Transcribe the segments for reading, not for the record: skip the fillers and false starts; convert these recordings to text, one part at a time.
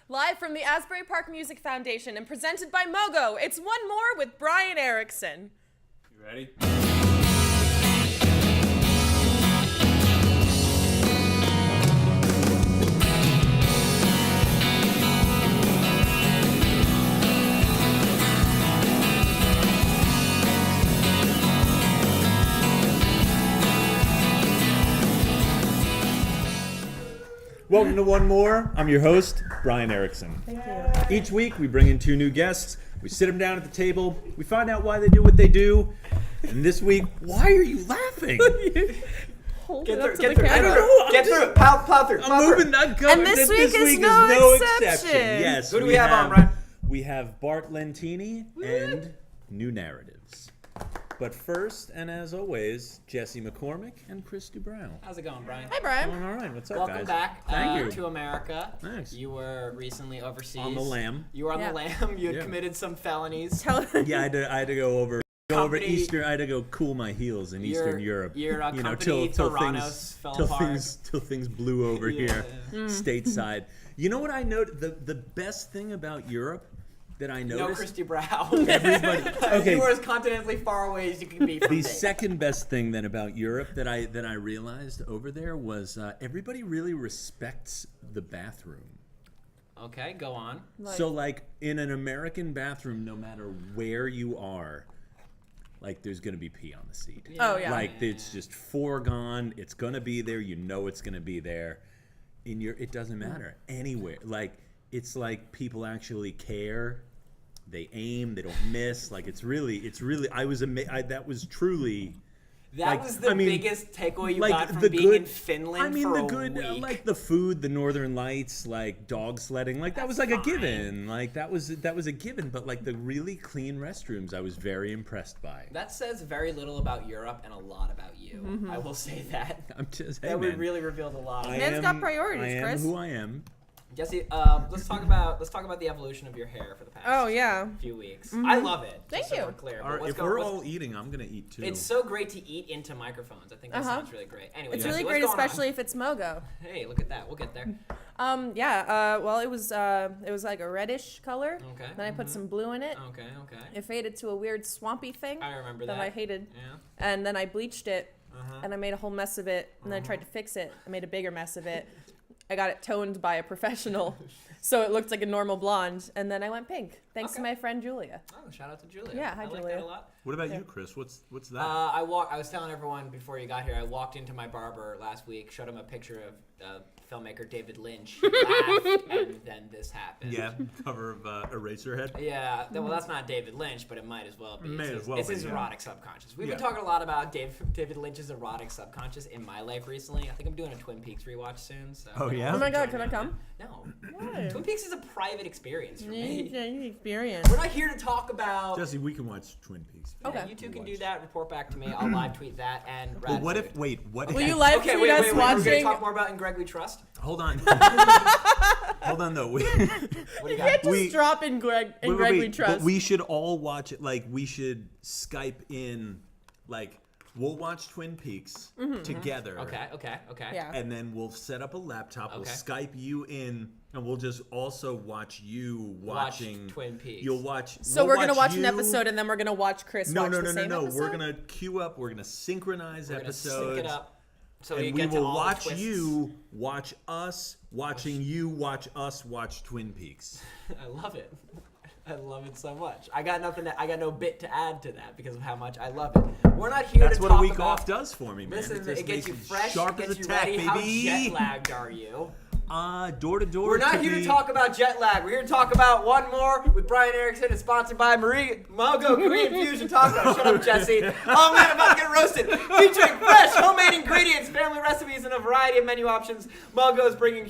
Live from the Asbury Park Music Foundation and presented by Mogo, it's One More with Brian Erickson. You ready? Welcome to One More. I'm your host, Brian Erickson. Thank you. Each week, we bring in two new guests. We sit them down at the table. We find out why they do what they do. And this week, why are you laughing? Hold Get it up through, to get the through, camera. get through it. Plow through. I'm moving, not going. And this week is no exception. Yes. Who do we have on, Brian? We have Bart Lentini and New Narratives. But first, and as always, Jesse McCormick and Chris Dubrow. How's it going, Brian? Hi, Brian. All right, what's up, Welcome guys? back Thank you. to America. Thanks. You were recently overseas. On the lam. You were on Yeah. the lam. You had Yeah. committed some felonies. Yeah, I had to go over Company- Eastern. I had to go cool my heels in Eastern Europe. Your you know, company till Theranos fell apart. till things blew over Yeah. here, stateside. You know what I noticed? The best thing about Europe that I No, noticed. Christy Brow. Everybody. Okay. You were as continentally far away as you could be from The me. second best thing then about Europe that I realized over there was everybody really respects the bathroom. Okay, go on. So like in an American bathroom, no matter where you are, like there's gonna be pee on the seat. Oh, yeah. Like it's just foregone. It's gonna be there. You know it's gonna be there. It doesn't matter anywhere. Like it's like people actually care. They aim. They don't miss. Like it's really. I was amazed. That was truly. That was the biggest takeaway you got from the being good, in Finland I mean, for the a good, week. like the food, the Northern Lights, like dog sledding, like that was like That's a given. Like that was a given. But like the really clean restrooms, I was very impressed by. That says very little about Europe and a lot about you. Mm-hmm. I will say that. I'm just. Hey, That man, really revealed a lot. Man's got priorities, I am Chris. who I am. Jesse, let's talk about the evolution of your hair for the past Oh, yeah. few weeks. I love it. Thank just so you. we're clear. All right, if we're all eating, I'm gonna eat too. It's so great to eat into microphones. I think that sounds really great. Anyway, It's Jesse, really what's great, going on? especially if it's Mogo. Hey, look at that. We'll get there. Well, it was like a reddish color. Okay. Then I put some blue in it. Okay. It faded to a weird swampy thing I remember that that. I hated. Yeah. And then I bleached it, and I made a whole mess of it. And then I tried to fix it. I made a bigger mess of it. I got it toned by a professional, so it looked like a normal blonde. And then I went pink, thanks to Okay. my friend Julia. Oh, shout out to Julia. Yeah, hi, I like Julia. that a lot. What about you, Chris? What's that? I was telling everyone before you got here. I walked into my barber last week, showed him a picture of filmmaker David Lynch. He laughed, and then this happened. Yeah, cover of Eraserhead. Yeah, well, that's not David Lynch, but it might as well be. It's his yeah. erotic subconscious. We've been Yeah. talking a lot about David Lynch's erotic subconscious in my life recently. I think I'm doing a Twin Peaks rewatch soon. So Oh, yeah? Oh my God, join can I me on come? that. No. Why? Twin Peaks is a private experience for me. Experience. We're not here to talk about. Jesse, we can watch Twin Peaks. Yeah, Okay. you two can do that. Report back to me. I'll live tweet that and. But what Ratatouille. if? Wait, what? Will if, you live Okay, tweet wait. us We're gonna watching? talk more about In Greg We Trust. Hold on. Hold on though. What do you You got? can't just We- drop in Greg We But Trust. we should all watch it. Like we should Skype in. Like we'll watch Twin Peaks together. Okay. Yeah. And then we'll set up a laptop. We'll Okay. Skype you in, and we'll just also watch you Watch watching Twin Peaks. You'll watch. So we'll we're gonna watch an you- episode, and then we're gonna watch Chris No, watch no, the no, no, same no. episode? We're gonna queue up. We're gonna synchronize We're gonna episodes. sync it up. So And you we get to will all the watch twists. you watch us watching you watch us watch Twin Peaks. I love it. I love it so much. I got no bit to add to that because of how much I love it. We're not here That's to what talk a week about, off does for me, man. Listen, just it gets makes you me fresh, sharp gets as you a tack, ready. baby. How jet lagged are you? Door to door. We're not here to talk about jet lag. We're here to talk about One More with Brian Erickson. It's sponsored by Mogo Korean Fusion Taco. Shut up, Jesse. Oh man, I'm about to get roasted. Featuring fresh homemade ingredients, family recipes, and a variety of menu options, Mogo is bringing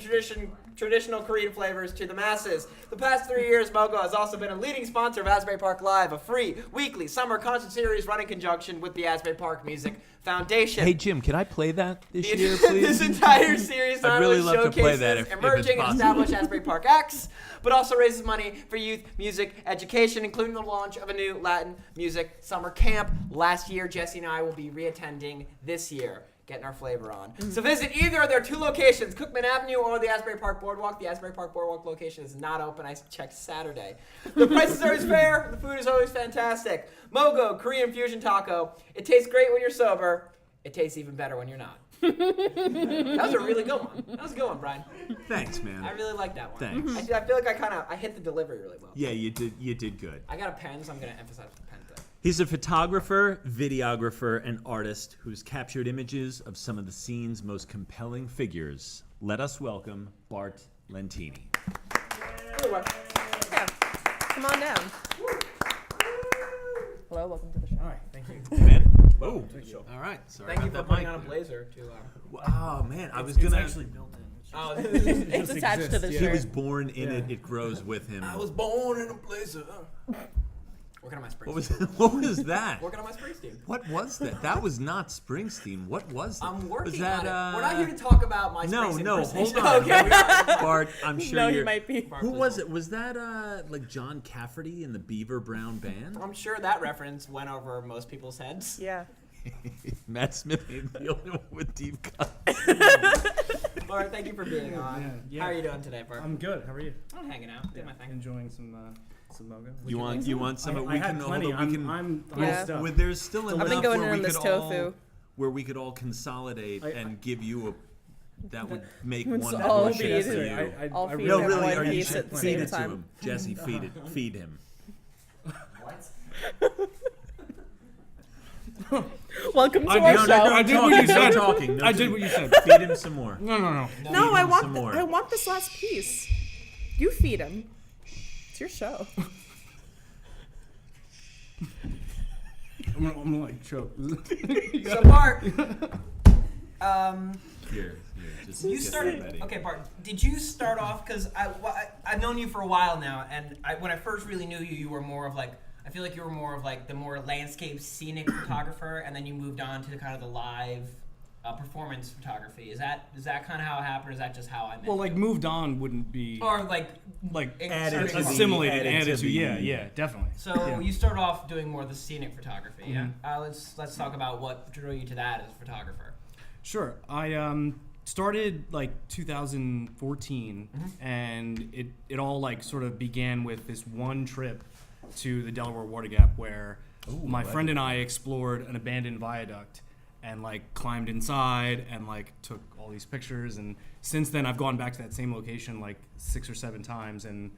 traditional Korean flavors to the masses. The past 3 years, Mogo has also been a leading sponsor of Asbury Park Live, a free weekly summer concert series run in conjunction with the Asbury Park Music Foundation. Hey Jim, can I play that this year, please? This entire series not I'd really only love to play showcases that if it's emerging and possible. established Asbury Park acts, but also raises money for youth music education, including the launch of a new Latin music summer camp. Last year, Jesse and I will be reattending this year. getting our flavor on. So visit either of their 2 locations, Cookman Avenue or the Asbury Park Boardwalk. The Asbury Park Boardwalk location is not open. I checked Saturday. The price is always fair. The food is always fantastic. Mogo Korean Fusion Taco. It tastes great when you're sober. It tastes even better when you're not. That was a really good one. That was a good one, Brian. Thanks, man. I really like that one. Thanks. I feel like I hit the delivery really well. Yeah, you did good. I got a pen, so I'm going to emphasize the pen thing. He's a photographer, videographer, and artist who's captured images of some of the scene's most compelling figures. Let us welcome Bart Lentini. Yeah. Come on down. Hello, welcome to the show. All right, thank you. Ben? Oh, all right. Sorry Thank you for about putting that on a mic. blazer to. Oh man, I was It's gonna. actually built in. Oh, It's attached to the He shirt. was born in it. Yeah. It grows with him. I was born in a blazer. working on my Springsteen. What was that? Working on my Springsteen. What was that? That was not Springsteen. What was that? I'm working was that, on it. We're not here to talk about my No, Springsteen no, impersonation. hold on. Okay, we are. Bart, I'm sure No, you're. he might be. Bart, Who please was hold. it? Was that like John Cafferty in the Beaver Brown Band? I'm sure that reference went over most people's heads. Yeah. Matt Smith ain't the only one with deep cuts. Bart, thank you for being on. Yeah. How are you doing today, Bart? I'm good. How are you? I'm hanging out, doing my thing. Enjoying some mogo. You want some? I had plenty. I'm Yeah. stuff. there's still enough I've been going where in we on this could all tofu. where we could all consolidate and give you a. That would make It's one all portion feed for it. you. I'll feed No, him really, one are you piece at the feed same it to time. him, Jesse? Feed it. Feed him. Welcome to I our did- show. I did what you said. No talking. No I did talking. what you said. Feed him some more. No. No, Feed I him want some more. I want this last piece. You feed him. It's your show. I'm gonna like choke. So, Bart, Here, just you get started. that ready. Okay, Bart, did you start off? Because I've known you for a while now, and when I first really knew you, you were more of like. I feel like you were more of like the more landscape scenic photographer, and then you moved on to the kind of the live performance photography. Is that kind of how it happened? Or is that just how I met? Well, like you? moved on wouldn't be Or like Added to the- assimilated, added added to to. Yeah, the- yeah, definitely. So Yeah. you started off doing more of the scenic photography. Yeah. Mhm. Let's talk about what drew you to that as a photographer. Sure. I started like 2014, and it all like sort of began with this one trip to the Delaware Water Gap where my friend and I explored an abandoned viaduct and like climbed inside and like took all these pictures. And since then, I've gone back to that same location like 6 or 7 times, and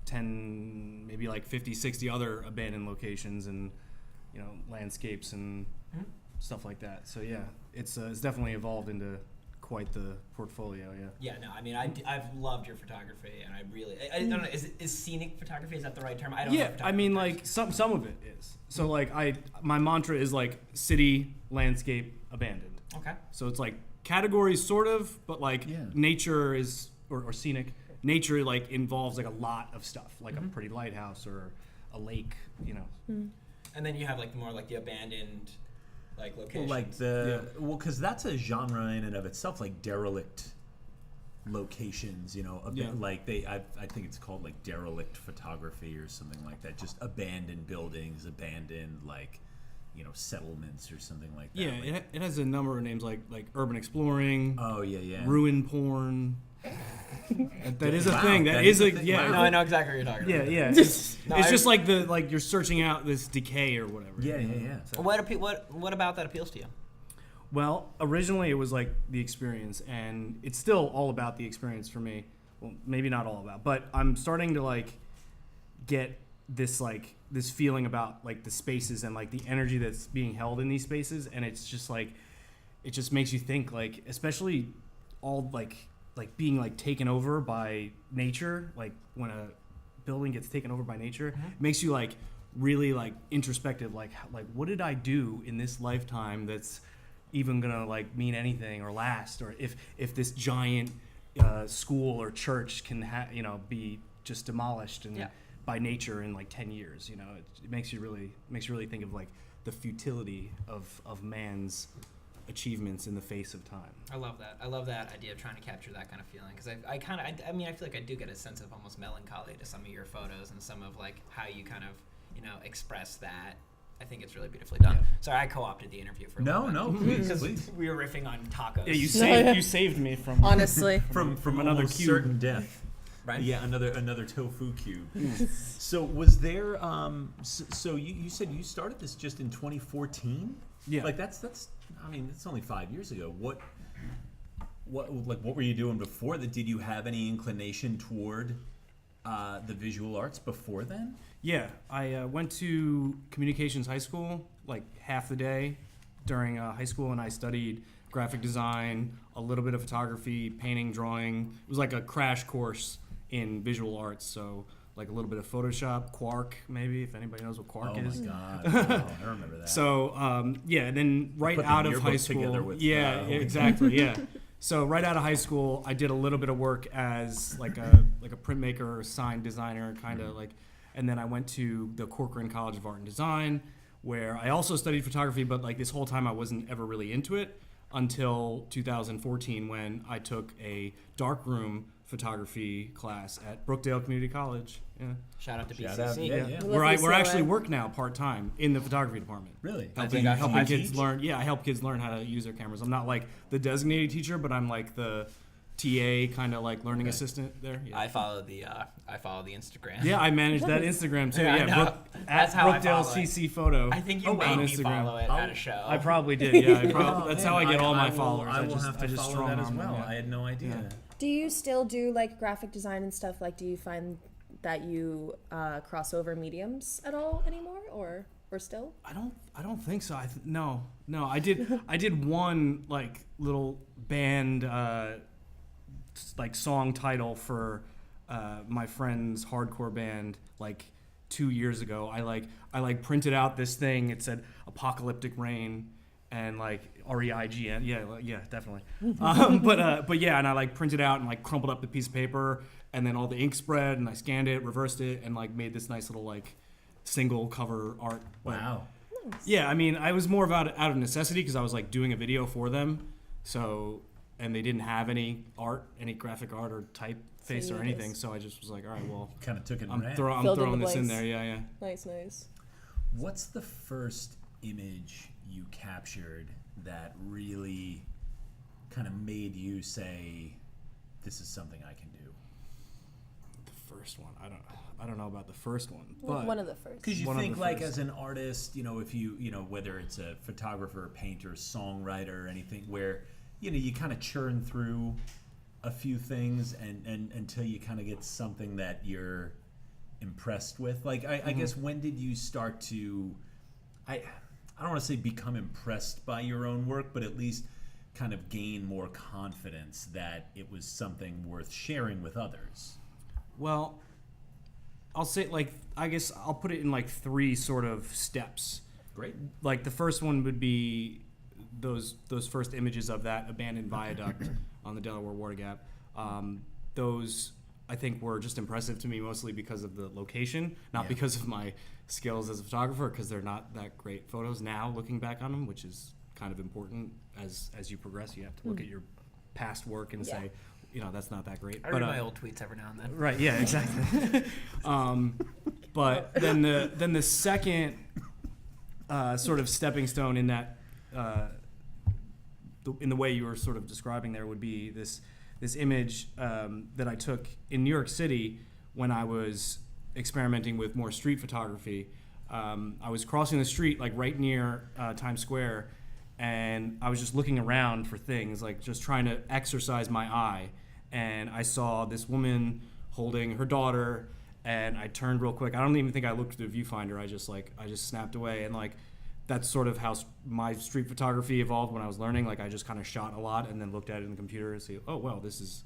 10, maybe like 50, 60 other abandoned locations and landscapes and stuff like that. So yeah, it's definitely evolved into quite the portfolio. Yeah, no, I mean, I've loved your photography, and I don't know, is scenic photography, is that the right term? I don't know. Yeah, I mean, like some of it is. So like my mantra is like city, landscape, abandoned. Okay. So it's like categories sort of, but like nature is or scenic. Nature like involves like a lot of stuff, like a pretty lighthouse or a lake, And then you have like more like the abandoned like locations. Because that's a genre in and of itself, like derelict locations, like I think it's called like derelict photography or something like that. Just abandoned buildings, abandoned like settlements or something like that. Yeah, like, it has a number of names like urban exploring, oh yeah. ruin porn. that is a Wow, thing. that That is is a a thing. yeah. Wow. No, I know exactly what you're talking about. Yeah. It's No, just like you're searching out this decay or whatever. Yeah. So- What about that appeals to you? Well, originally it was like the experience, and it's still all about the experience for me. Well, maybe not all about, but I'm starting to like get this feeling about like the spaces and like the energy that's being held in these spaces, and it's just like it just makes you think, like, especially all like being like taken over by nature, like when a building gets taken over by nature, it makes you like really like introspective, like what did I do in this lifetime that's even gonna like mean anything or last, or if this giant school or church can be just demolished and by nature in like 10 years, it makes you really think of like the futility of man's achievements in the face of time. I love that. I love that idea of trying to capture that kind of feeling, because I feel like I do get a sense of almost melancholy to some of your photos and some of like how you kind of express that I think it's really beautifully done. Yeah. Sorry, I co-opted the interview for a No, little bit. no, please, Because please. we were riffing on tacos. Yeah, you saved me from Honestly. From another almost cube. certain death. Right? Yeah, another tofu cube. So was there? So you said you started this just in 2014? Yeah. Like that's. I mean, it's only 5 years ago. What were you doing before that? Did you have any inclination toward the visual arts before then? Yeah, I went to communications high school like half the day during high school, and I studied graphic design, a little bit of photography, painting, drawing. It was like a crash course in visual arts, so like a little bit of Photoshop, Quark, maybe, if anybody knows what Quark is. Oh my God! Wow, I remember that. So yeah, and then right put the out of yearbook high school, together with, yeah, uh, exactly, yeah. So right out of high school, I did a little bit of work as like a printmaker or sign designer, kind of like, and then I went to the Corcoran College of Art and Design, where I also studied photography, but like this whole time I wasn't ever really into it until 2014 when I took a darkroom photography class at Brookdale Community College. Yeah. Shout out to Shout BCC. out, yeah. We Where love I actually UCLA. work now part time in the photography department. Really? Helping I kids teach? learn. Yeah, I help kids learn how to use their cameras. I'm not like the designated teacher, but I'm like the TA kind of like learning assistant there. Yeah. I follow the Instagram. Yeah, I manage that Instagram too. Yeah, I Yeah, know. That's at how I Brookdale follow it. CC Photo. I think you Oh, made on me Instagram. follow it at a show. I probably did. Yeah, Oh, that's man, how I get all my will- followers. I will just, have to I just follow strong that as arm them, well. yeah. I had no idea. Yeah. Do you still do like graphic design and stuff? Like, do you find that you cross over mediums at all anymore, or still? I don't think so. No. I did one like little band like song title for my friend's hardcore band like 2 years ago. I printed out this thing. It said Apocalyptic Rain and like REIGN. Yeah, definitely. But yeah, and I like printed out and like crumpled up the piece of paper and then all the ink spread and I scanned it, reversed it, and like made this nice little like single cover art. Wow. Yeah, I mean, I was more out of necessity because I was like doing a video for them, so and they didn't have any graphic art or typeface So or you anything, just- so I just was like, all right, well, Kind of took it and I'm ran. Filled in throwing the this in blanks. there. Yeah. Nice. What's the first image you captured that really kind of made you say, "This is something I can do"? The first one, I don't know about the first one, but One of the first. Because you One of think the like first. as an artist, if you whether it's a photographer, painter, songwriter, or anything, where you kind of churn through a few things and until you kind of get something that you're impressed with. Like I guess when did you start to I don't want to say become impressed by your own work, but at least kind of gain more confidence that it was something worth sharing with others? well, I'll say like I guess I'll put it in like three sort of steps. Great. Like the first one would be those first images of that abandoned viaduct on the Delaware Water Gap. Those I think were just impressive to me mostly because of the location, not Yeah. because of my skills as a photographer, because they're not that great photos now looking back on them, which is kind of important as you progress. You have to look at your past work and Yeah. say, that's not that great. I read my old tweets every now and then. Right. Yeah. Exactly. But then the second sort of stepping stone in that in the way you were sort of describing there would be this image that I took in New York City when I was experimenting with more street photography. I was crossing the street like right near Times Square, and I was just looking around for things, like just trying to exercise my eye. And I saw this woman holding her daughter, and I turned real quick. I don't even think I looked at the viewfinder. I just snapped away, and like that's sort of how my street photography evolved when I was learning. Like I just kind of shot a lot and then looked at it in the computer and see, oh well, this is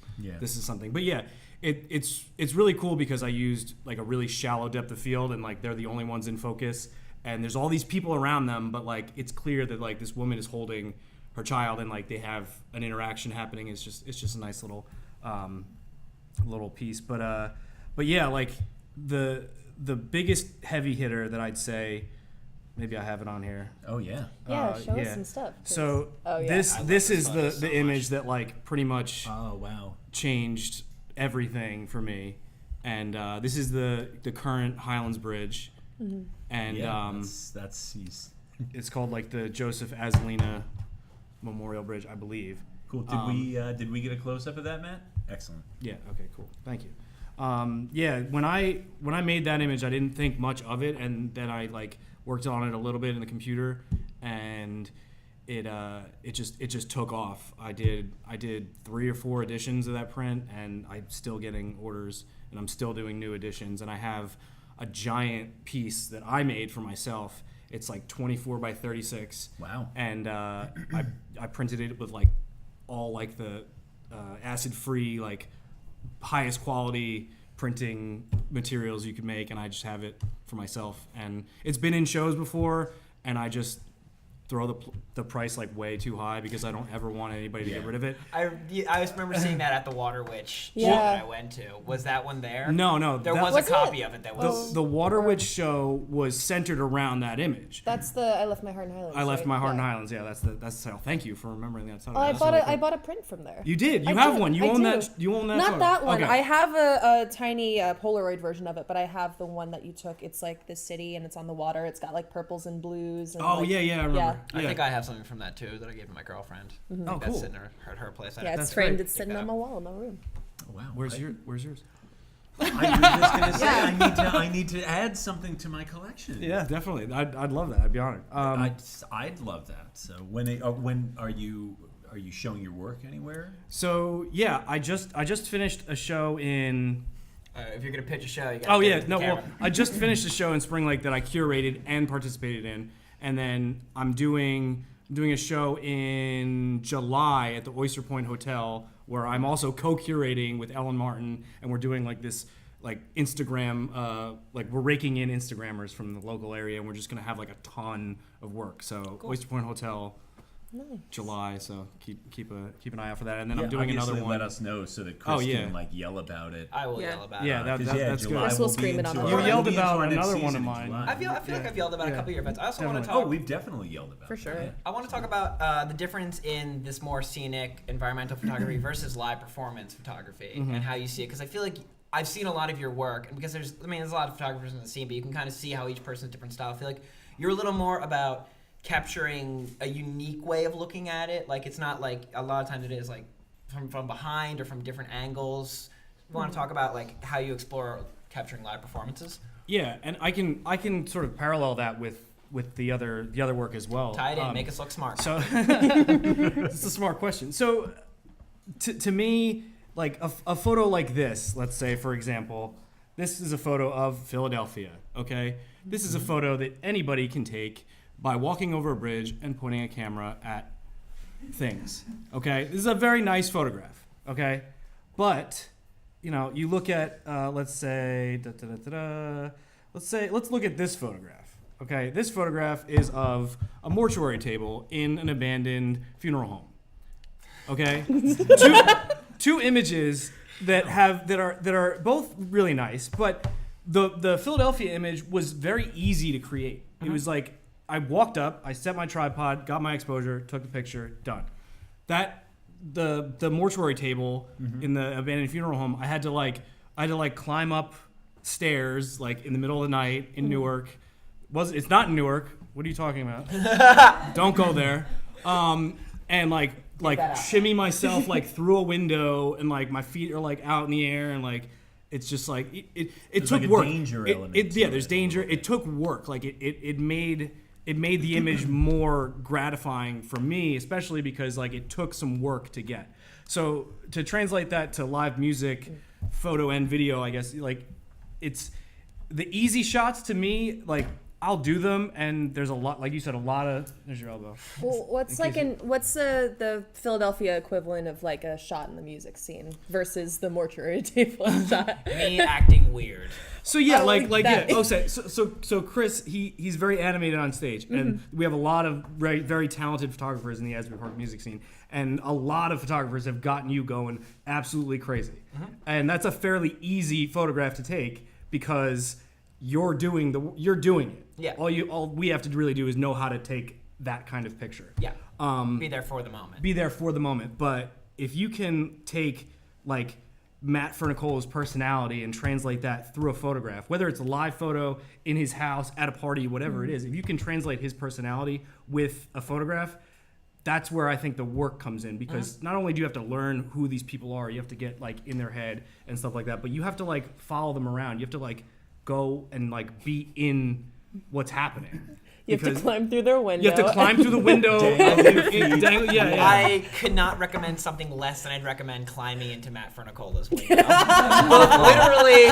something. But yeah, it's really cool because I used like a really shallow depth of field, and like they're the only ones in focus, and there's all these people around them, but like it's clear that like this woman is holding her child and like they have an interaction happening. It's just a nice little piece. But yeah, like the biggest heavy hitter that I'd say, maybe I have it on here. Oh yeah. Yeah, show us some stuff. 'cause- So oh, yeah. this is photo the so image much. that like pretty much Oh wow. changed everything for me, and this is the current Highlands Bridge, And that's he's it's called like the Joseph Azzolina Memorial Bridge, I believe. cool. Did we get a close up of that, Matt? Excellent. Yeah. Okay. Cool. Thank you. Yeah. When I made that image, I didn't think much of it, and then I like worked on it a little bit in the computer, and it just took off. I did 3 or 4 editions of that print, and I'm still getting orders, and I'm still doing new editions, and I have a giant piece that I made for myself. It's like 24 by 36. Wow. And I printed it with like all like the acid-free, like highest quality printing materials you could make, and I just have it for myself. And it's been in shows before, and I just throw the price like way too high because I don't ever want anybody to get rid of it. I just remember seeing that at the Water Witch show Yeah. that I went to. Was that one there? No. There that- was a Was copy it? of it that was. The Water Witch show was centered around that image. That's the I Left My Heart in Highlands. I left right? my heart in Yeah. Highlands. Yeah, that's the title. Thank you for remembering that title. Oh, That's really I cool. bought a print from there. You did. You I have did. one. You I own do. that. You own that. Not photo. that one. Okay. I have a tiny Polaroid version of it, but I have the one that you took. It's like the city, and it's on the water. It's got like purples and blues. And Oh like, yeah, I remember. I Yeah. think I have something from that too that I gave to my girlfriend. Oh, That's cool. sitting at her place. Yeah, it's That's framed. great. It's sitting on my wall in my room. Oh, wow. Where's yours? I was just gonna say Yeah. I need to add something to my collection. Yeah, definitely. I'd love that. I'd be honored. I'd love that. So when are you showing your work anywhere? So yeah, I just finished a show in. If you're gonna pitch a show, you gotta Oh get yeah, it to no. the Well, camera. I just finished a show in Spring Lake that I curated and participated in, and then I'm doing a show in July at the Oyster Point Hotel where I'm also co-curating with Ellen Martin, and we're doing like this like Instagram, like we're raking in Instagrammers from the local area, and we're just gonna have like a ton of work. So Oyster Point Hotel. Nice. July, so keep an eye out for that, and then I'm doing obviously another one. let us know so that Chris Oh, yeah. can like yell about it. I will Yeah. yell about Yeah, it. that's good. July Chris will will be scream it into on our- the You phone. yelled we'll be into about our next another one season of in mine. July. I feel like I've yelled about a couple of your events. I also want to talk. Oh, we've definitely yelled about For it. sure. Yeah. I want to talk about the difference in this more scenic environmental photography versus live performance photography and how you see it. Because I feel like I've seen a lot of your work, and because there's a lot of photographers in the scene, but you can kind of see how each person's different style. I feel like you're a little more about capturing a unique way of looking at it. Like it's not like a lot of times it is like from behind or from different angles. You want to talk about like how you explore capturing live performances? Yeah, and I can sort of parallel that with the other work as well. Tie it in, make us look smart. So it's a smart question. So to me, like a photo like this, let's say for example, this is a photo of Philadelphia. Okay, this is a photo that anybody can take by walking over a bridge and pointing a camera at things. Okay, this is a very nice photograph. Okay, but you look at let's say let's look at this photograph. Okay, this photograph is of a mortuary table in an abandoned funeral home. Okay, two images that are both really nice, but the Philadelphia image was very easy to create. It was like I walked up, I set my tripod, got my exposure, took the picture, done. That the mortuary table in the abandoned funeral home, I had to climb up stairs like in the middle of the night in Newark. It's not in Newark. What are you talking about? Don't go there. And like shimmy myself like through a window, and like my feet are like out in the air, and like it's just like it took like a work. danger element to There's it. danger. It took work. Like it made the image more gratifying for me, especially because like it took some work to get. So to translate that to live music, photo and video, I guess like it's the easy shots to me. Like I'll do them, and there's a lot, like you said, there's your elbow. Well, what's the Philadelphia equivalent of like a shot in the music scene versus the mortuary table shot? Me acting weird. So yeah, I like like yeah. that. Okay, so Chris, he's very animated on stage, and we have a lot of very very talented photographers in the Asbury Park music scene, and a lot of photographers have gotten you going absolutely crazy, and that's a fairly easy photograph to take because you're doing it. Yeah. All we have to really do is know how to take that kind of picture. Yeah. Be there for the moment. Be there for the moment. But if you can take like Matt Fernicolo's personality and translate that through a photograph, whether it's a live photo in his house, at a party, whatever it is. If you can translate his personality with a photograph, that's where I think the work comes in, because not only do you have to learn who these people are, you have to get like in their head and stuff like that, but you have to like follow them around. You have to like go and like be in what's happening. You have to climb through their window. You have to climb through the window. Yeah. I could not recommend something less than I'd recommend climbing into Matt Fernicolo's window. Both literally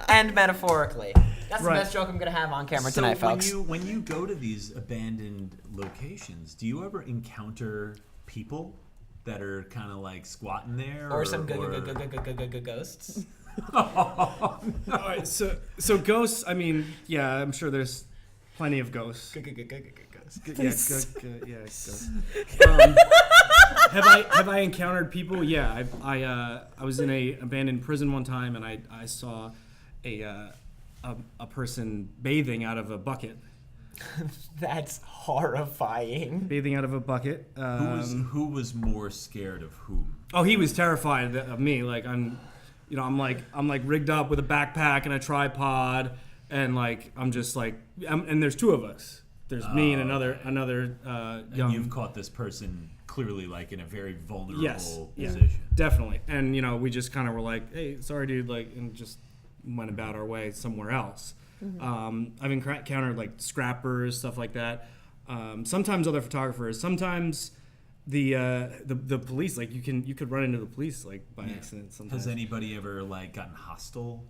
and metaphorically. That's the best joke I'm going to have on camera tonight, folks. When you go to these abandoned locations, do you ever encounter people that are kind of like squatting there? Or some ghosts? All right, so ghosts, I mean, yeah, I'm sure there's plenty of ghosts. Ghosts. Ghosts. Have I encountered people? Yeah, I was in a abandoned prison one time, and I saw a person bathing out of a bucket. That's horrifying. Bathing out of a bucket. Who was more scared of whom? Oh, he was terrified of me. Like I'm like rigged up with a backpack and a tripod, and like I'm just like, and there's two of us. There's me and another young. And you've caught this person clearly like in a very vulnerable position. Yeah, definitely. And we just kind of were like, hey, sorry, dude, like, and just went about our way somewhere else. I've encountered like scrappers, stuff like that. Sometimes other photographers. Sometimes the police. Like you could run into the police like by accident. Sometimes. Has anybody ever like gotten hostile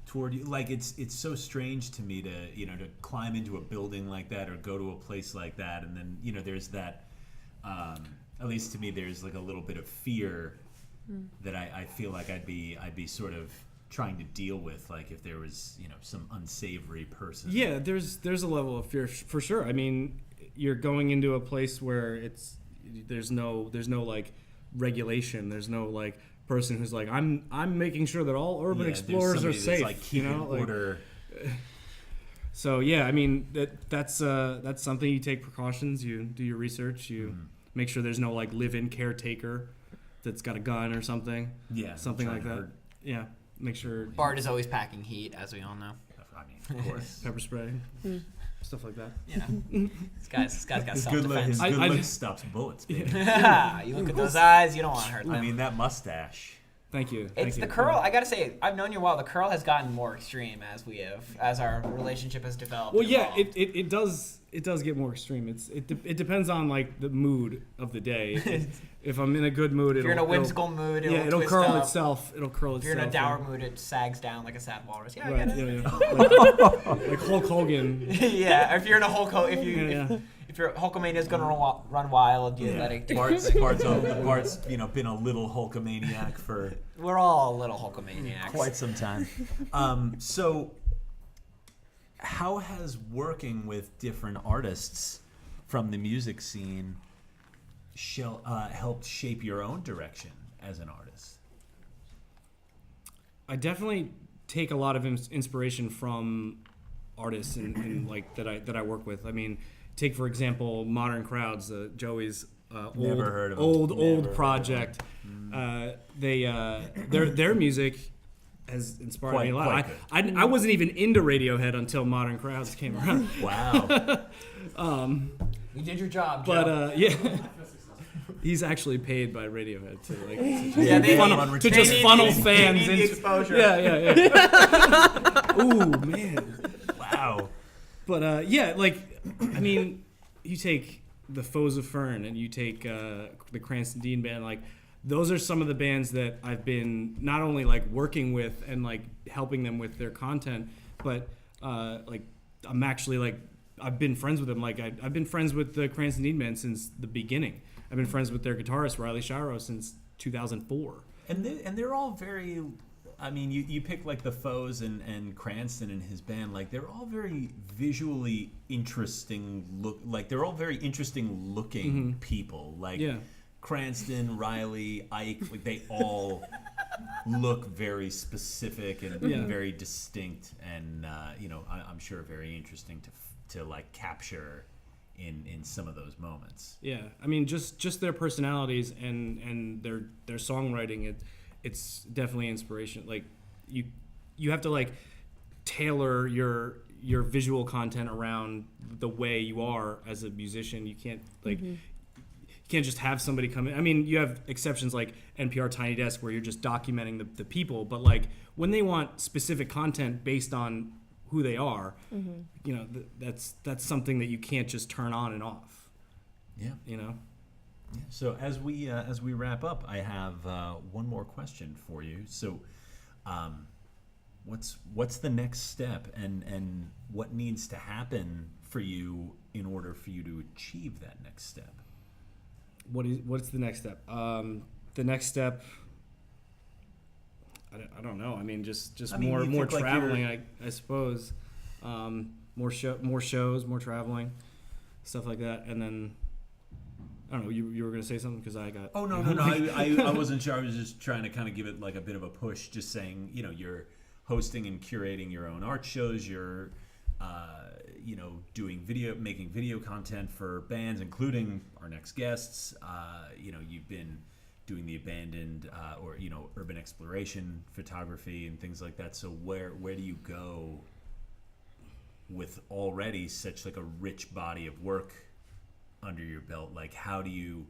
toward you? Like it's so strange to me to climb into a building like that or go to a place like that, and then there's that. At least to me, there's like a little bit of fear that I feel like I'd be sort of trying to deal with, like if there was some unsavory person. Yeah, there's a level of fear for sure. I mean, you're going into a place where there's no like regulation. There's no like person who's like I'm making sure that all urban explorers are safe. Like keeping order. So yeah, I mean that's something. You take precautions. You do your research. You make sure there's no like live-in caretaker that's got a gun or something. Yeah, something like that. Yeah, make sure. Bart is always packing heat, as we all know. I mean, of course. Pepper spray, stuff like that. This guy's got self-defense. His good look stops bullets. Baby. You look at those eyes, you don't want to hurt them. I mean, that mustache. Thank you. It's the curl. I gotta say, I've known you a while. The curl has gotten more extreme as our relationship has developed. Well, yeah, it does get more extreme. It depends on like the mood of the day. If I'm in a good mood, if you're in a whimsical mood, it'll curl up. itself. It'll curl if itself. If you're in a dour mood, it sags down like a sad walrus. Yeah, right, I get it. Yeah. like Hulk Hogan. Yeah, if you're in a Hulk Hogan, if your Hulkamania's gonna run wild, you let it. Bart's been a little Hulkamaniac for. We're all a little Hulkamaniacs. Quite some time. So, how has working with different artists from the music scene helped shape your own direction as an artist? I definitely take a lot of inspiration from artists and like that I work with. I mean, take for example Modern Crowds, Joey's old project. Their music has inspired me a lot. I wasn't even into Radiohead until Modern Crowds came around. Wow. You did your job, but yeah. He's actually paid by Radiohead to just funnel fans into exposure. Yeah. Ooh, man. Wow. But yeah, like I mean, you take the Foes of Fern and you take the Cranston Dean Band, like those are some of the bands that I've been not only like working with and like helping them with their content, but like I'm actually like I've been friends with them. Like I've been friends with the Cranston Dean Band since the beginning. I've been friends with their guitarist Riley Shiro since 2004. And they're all very. I mean, you pick like the Foes and Cranston and his band. Like they're all very visually interesting. They're all very interesting looking people. Like Cranston, Riley, Ike. Like they all look very specific and very distinct, and I'm sure very interesting to like capture in some of those moments. Yeah, I mean, just their personalities and their songwriting. it's definitely inspiration. Like you have to like tailor your visual content around the way you are as a musician. You can't like you can't just have somebody come in. I mean, you have exceptions like NPR Tiny Desk where you're just documenting the people, but like when they want specific content based on who they are, you know, that's something that you can't just turn on and off. Yeah. You know. Yeah. So as we wrap up, I have one more question for you. So, what's the next step, and what needs to happen for you in order for you to achieve that next step? What's the next step? The next step, I don't know. I mean, just more traveling, I suppose. More shows, more traveling, stuff like that, and then. I don't know. You were gonna say something because I got. Oh no. I wasn't sure. I was just trying to kind of give it like a bit of a push. Just saying, you know, you're hosting and curating your own art shows. You're, you know, making video content for bands, including our next guests. You know, you've been doing the abandoned or you know urban exploration photography and things like that. So where do you go with already such like a rich body of work under your belt? Like how do you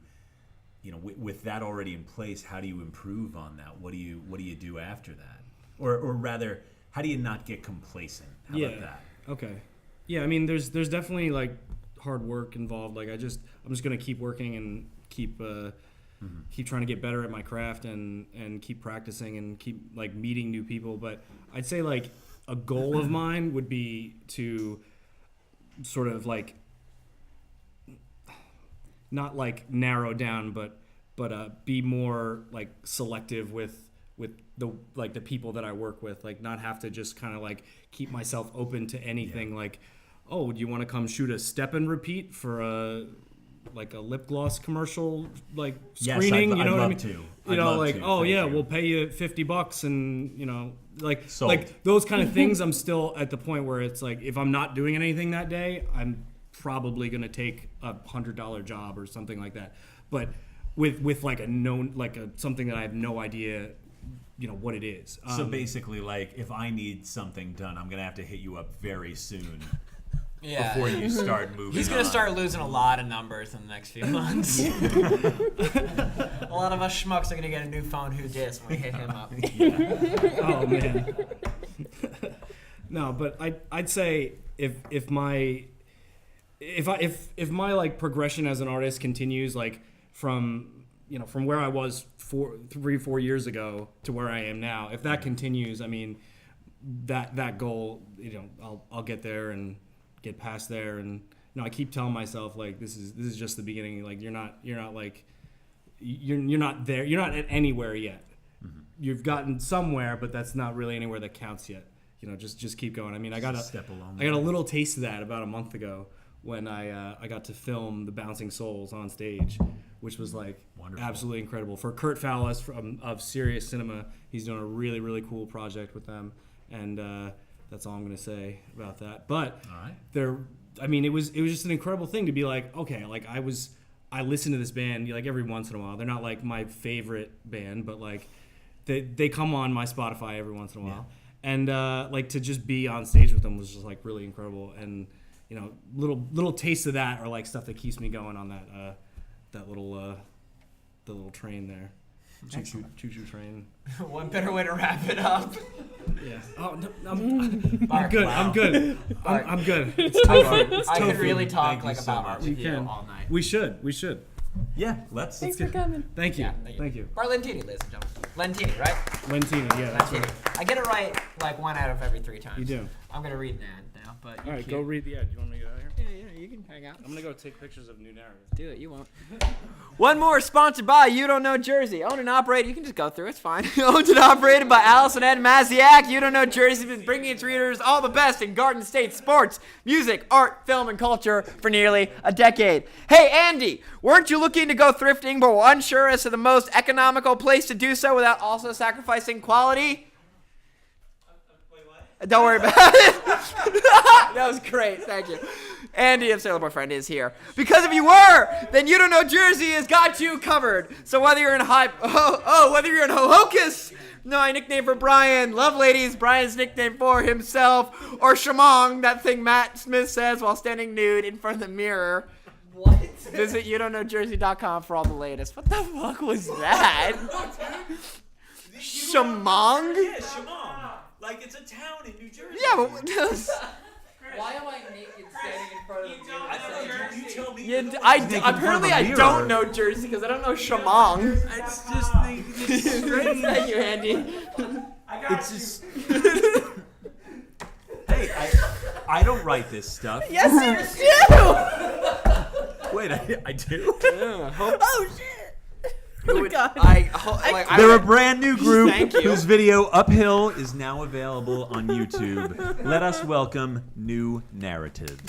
know with that already in place, how do you improve on that? What do you do after that, or rather how do you not get complacent? How about that? Okay. Yeah, I mean there's definitely like hard work involved. Like I'm just gonna keep working and keep trying to get better at my craft and keep practicing and keep like meeting new people. But I'd say like a goal of mine would be to sort of like not like narrow down, but be more like selective with the people that I work with. Like not have to just kind of like keep myself open to anything. Yeah. Like, oh, do you want to come shoot a step and repeat for a lip gloss commercial like screening? Yes, you know I'd what I love mean? to. You know, like Thank you. We'll pay you $50 and you know like Sold. Like those kind of things. I'm still at the point where it's like if I'm not doing anything that day, I'm probably gonna take a $100 job or something like that, but with like a known like a something that I have no idea, you know what it is. So basically, like if I need something done, I'm gonna have to hit you up very soon. Yeah. Before you start moving. He's gonna on. start losing a lot of numbers in the next few months. A lot of us schmucks are gonna get a new phone. Who dis when we hit him up? Oh man. No, but I'd say if my like progression as an artist continues like from where I was 3-4 years ago to where I am now, if that continues, I mean that goal, you know, I'll get there and get past there. And you know, I keep telling myself like this is just the beginning. Like you're not like you're not there. You're not at anywhere yet. Mm-hmm. You've gotten somewhere, but that's not really anywhere that counts yet. You know, just keep going. I mean, I got a little taste of that about a month ago when I got to film the Bouncing Souls on stage, which was like wonderful. Absolutely incredible. For Kurt Fowles of Serious Cinema, he's doing a really, really cool project with them, and that's all I'm gonna say about that. But I mean, it was just an incredible thing to be like, okay, like I listen to this band like every once in a while. They're not like my favorite band, but like they come on my Spotify every once in a while, and like to just be on stage with them was just like really incredible. And you know, little tastes of that are like stuff that keeps me going on that little the little train there. Choo-choo train. One better way to wrap it up. Yeah. Oh, no, I'm good. Wow. I'm good. I'm good. It's tofu. I could really talk like about art with you all night. We should. Yeah, let's. Thanks for coming. Thank you. Yeah, thank you. Bart Lentini, ladies and gentlemen. Lentini, right? Lentini, yeah, that's right. I get it right like 1 out of every 3 times. You do. I'm gonna read an ad now, but all right, go read the ad. You want me to get out of here? Yeah, you can hang out. I'm gonna go take pictures of new narratives. Do it, you won't. OneMore, sponsored by You Don't Know Jersey. Owned and operated, you can just go through, it's fine. Owned and operated by Allison Ed Maziak. You Don't Know Jersey has been bringing its readers all the best in Garden State sports, music, art, film, and culture for nearly a decade. Hey, Andy, weren't you looking to go thrifting but were unsure as to the most economical place to do so without also sacrificing quality? Don't worry about it. That was great. Thank you. Andy of Sailor Boyfriend is here. Because if you were, then You Don't Know Jersey has got you covered. So whether you're in whether you're in Ho-Hocus, my nickname for Brian, Love Ladies, Brian's nickname for himself, or Shamong, that thing Matt Smith says while standing nude in front of the mirror. What? Visit youdon'tknowjersey.com for all the latest. What the fuck was that? Shamong? Yeah, Shamong. Like it's a town in New Jersey. Yeah, but Why am I naked standing in front of you? You tell me. apparently I don't know Jersey because I don't know Shamong. It's just it's strange. Thank you, Andy. It's just. Hey, I don't write this stuff. Yes, you do. Wait, I do. Oh shit. Oh god. They're a brand new group Thank you. whose video Uphill is now available on YouTube. Let us welcome New Narratives.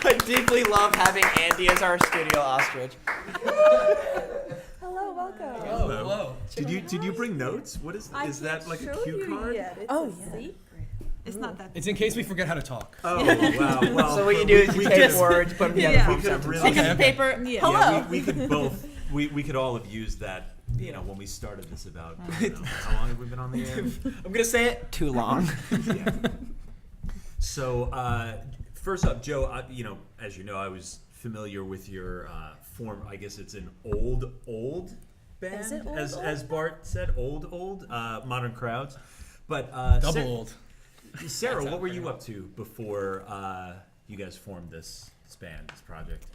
I deeply love having Andy as our studio ostrich. Hello, welcome. Hello. Did you bring notes? What is that like a cue card? Oh yeah. It's not that. It's in case we forget how to talk. Oh wow. Well, So what you do is you take words, put them together. Yeah. form we could sentences. really Pick up the paper. Yeah. Hello. Yeah, we could both. We could all have used that. You know, when we started this about. I don't know, how long have we been on the air? I'm gonna say it too long. Yeah. So first up, Joe. As you know, I was familiar with your form. I guess it's an old band, Is it old, as Bart said, old Modern Crowds. But Double old. Sarah, what were you up to before you guys formed this band, this project?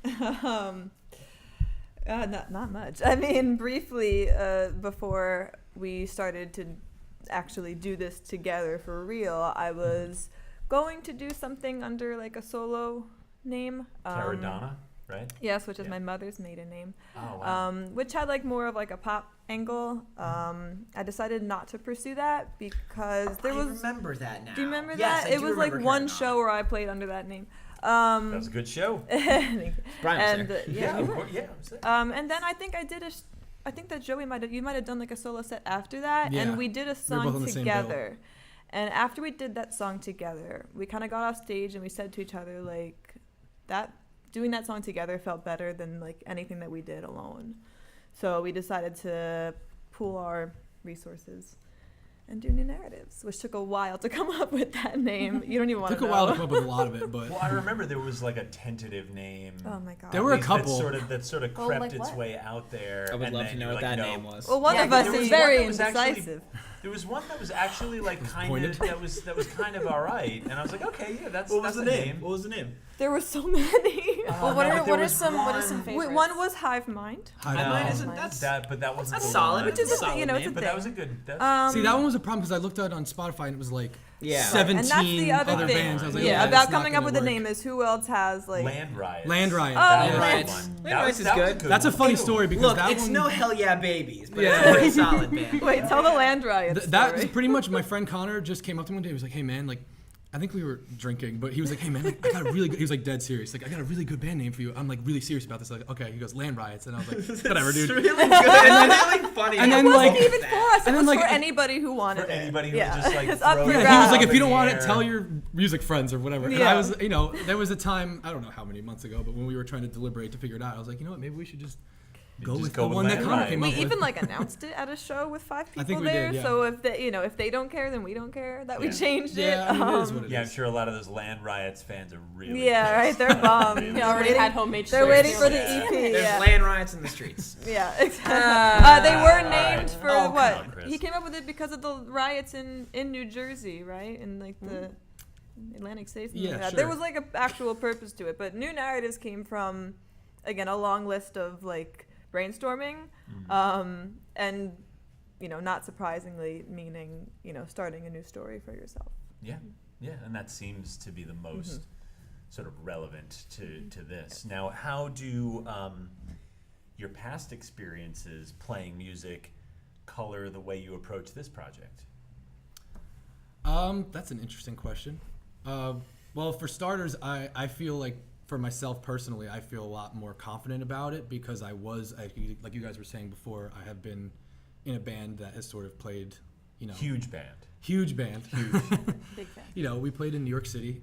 Not much. I mean, briefly, before we started to actually do this together for real, I was going to do something under like a solo name. Caradonna, right? Yes, which is Yeah. my mother's maiden name. Oh wow. Which had like more of like a pop angle. I decided not to pursue that because there was. remember that now. Do you remember Yes, that? I It do was like remember one Caradonna. show where I played under that name. That was a good show. and Brian was yeah. Yeah. I'm saying. And then I think I did I think that Joey you might have done like a solo set after that, Yeah. and we did a both on song the same bill. together. And after we did that song together, we kind of got off stage and we said to each other like that doing that song together felt better than like anything that we did alone. So we decided to pool our resources and do New Narratives, which took a while to come up with that name. You don't even want to Took know. a while to come up with a lot of it, but Well, I remember there was like a tentative name. Oh my god. There were a That couple. that sort of Well, crept like its what? way out there. I would and love then to know you're what like, that no. name was. Well, one Yeah, of 'cause us there is was very one that was actually- indecisive. There was one that was actually like kind pointed. of that was kind of all right, and I was like, okay, yeah, that's What was that's the a name? What was the name? There were so many. Well, what are some favorites? One was Hive Mind. I Mine know. isn't that's but that wasn't that's the solid. one. Which is a Solid thing, you know, it's a name, But thing. that was a good. That, See, that one was a problem because I looked at it on Spotify and it was like Yeah. 17 And that's the other other thing. bands. I was like, yeah, okay, about it's not coming up gonna with a work. name is who else has like. Land Riot. Land Riot. Oh, That was Land- the one. Land That Riot was is that was good. good. That's a one, funny too. story because Look, that it's one, no Hell Yeah Babies, but Yeah. it's a pretty solid band. Wait, tell the Land Riot that was story. pretty much my friend Connor just came up to me one day. He was like, "Hey man, like, I think we were drinking, but he was like, "Hey man, like, I got a really good." He was like dead serious. Like, I got a really good band name for you. I'm like really serious about this. Like, okay. He goes, Land Riots, and I was like, whatever, dude. It's really good. And then really funny. and then, It wasn't like- even for us. It and then, was like- for anybody who wanted For it. anybody who yeah. would just like It's up throw for it Yeah, grabs. he was like, up if you in don't the want it, air. tell your music friends or whatever. And Yeah. I was, you know, there was a time, I don't know how many months ago, but when we were trying to deliberate to figure it out, I was like, you know what, maybe we should just go just with go the with one that Land Connor Riot. came We up with. even like announced it at a show with 5 people I think we there. did, yeah. So if they, you know, if they don't care, then we don't care that we Yeah. changed Yeah, it. I mean, it is what it Yeah, I'm is. sure a lot of those Land Riots fans are really. Yeah, right. They're bummed. Really They're already waiting- had homemade They're shirts. waiting for the Yeah. EP. There's Yeah. land riots in the streets. Yeah, exactly. They were all named right. for Oh, come what? on, Chris. He came up with it because of the riots in New Jersey, right? In like the Atlantic States. and Yeah, like that. sure. There was like an actual purpose to it, but New Narratives came from, again, a long list of like brainstorming, and you know, not surprisingly, meaning you know, starting a new story for yourself. Yeah, yeah, and that seems to be the most sort of relevant to this. Now, how do your past experiences playing music color the way you approach this project? That's an interesting question. Well, for starters, I feel like for myself personally, I feel a lot more confident about it because like you guys were saying before, I have been in a band that has sort of played, you know, Huge band. huge band. Big fan. You know, we played in New York City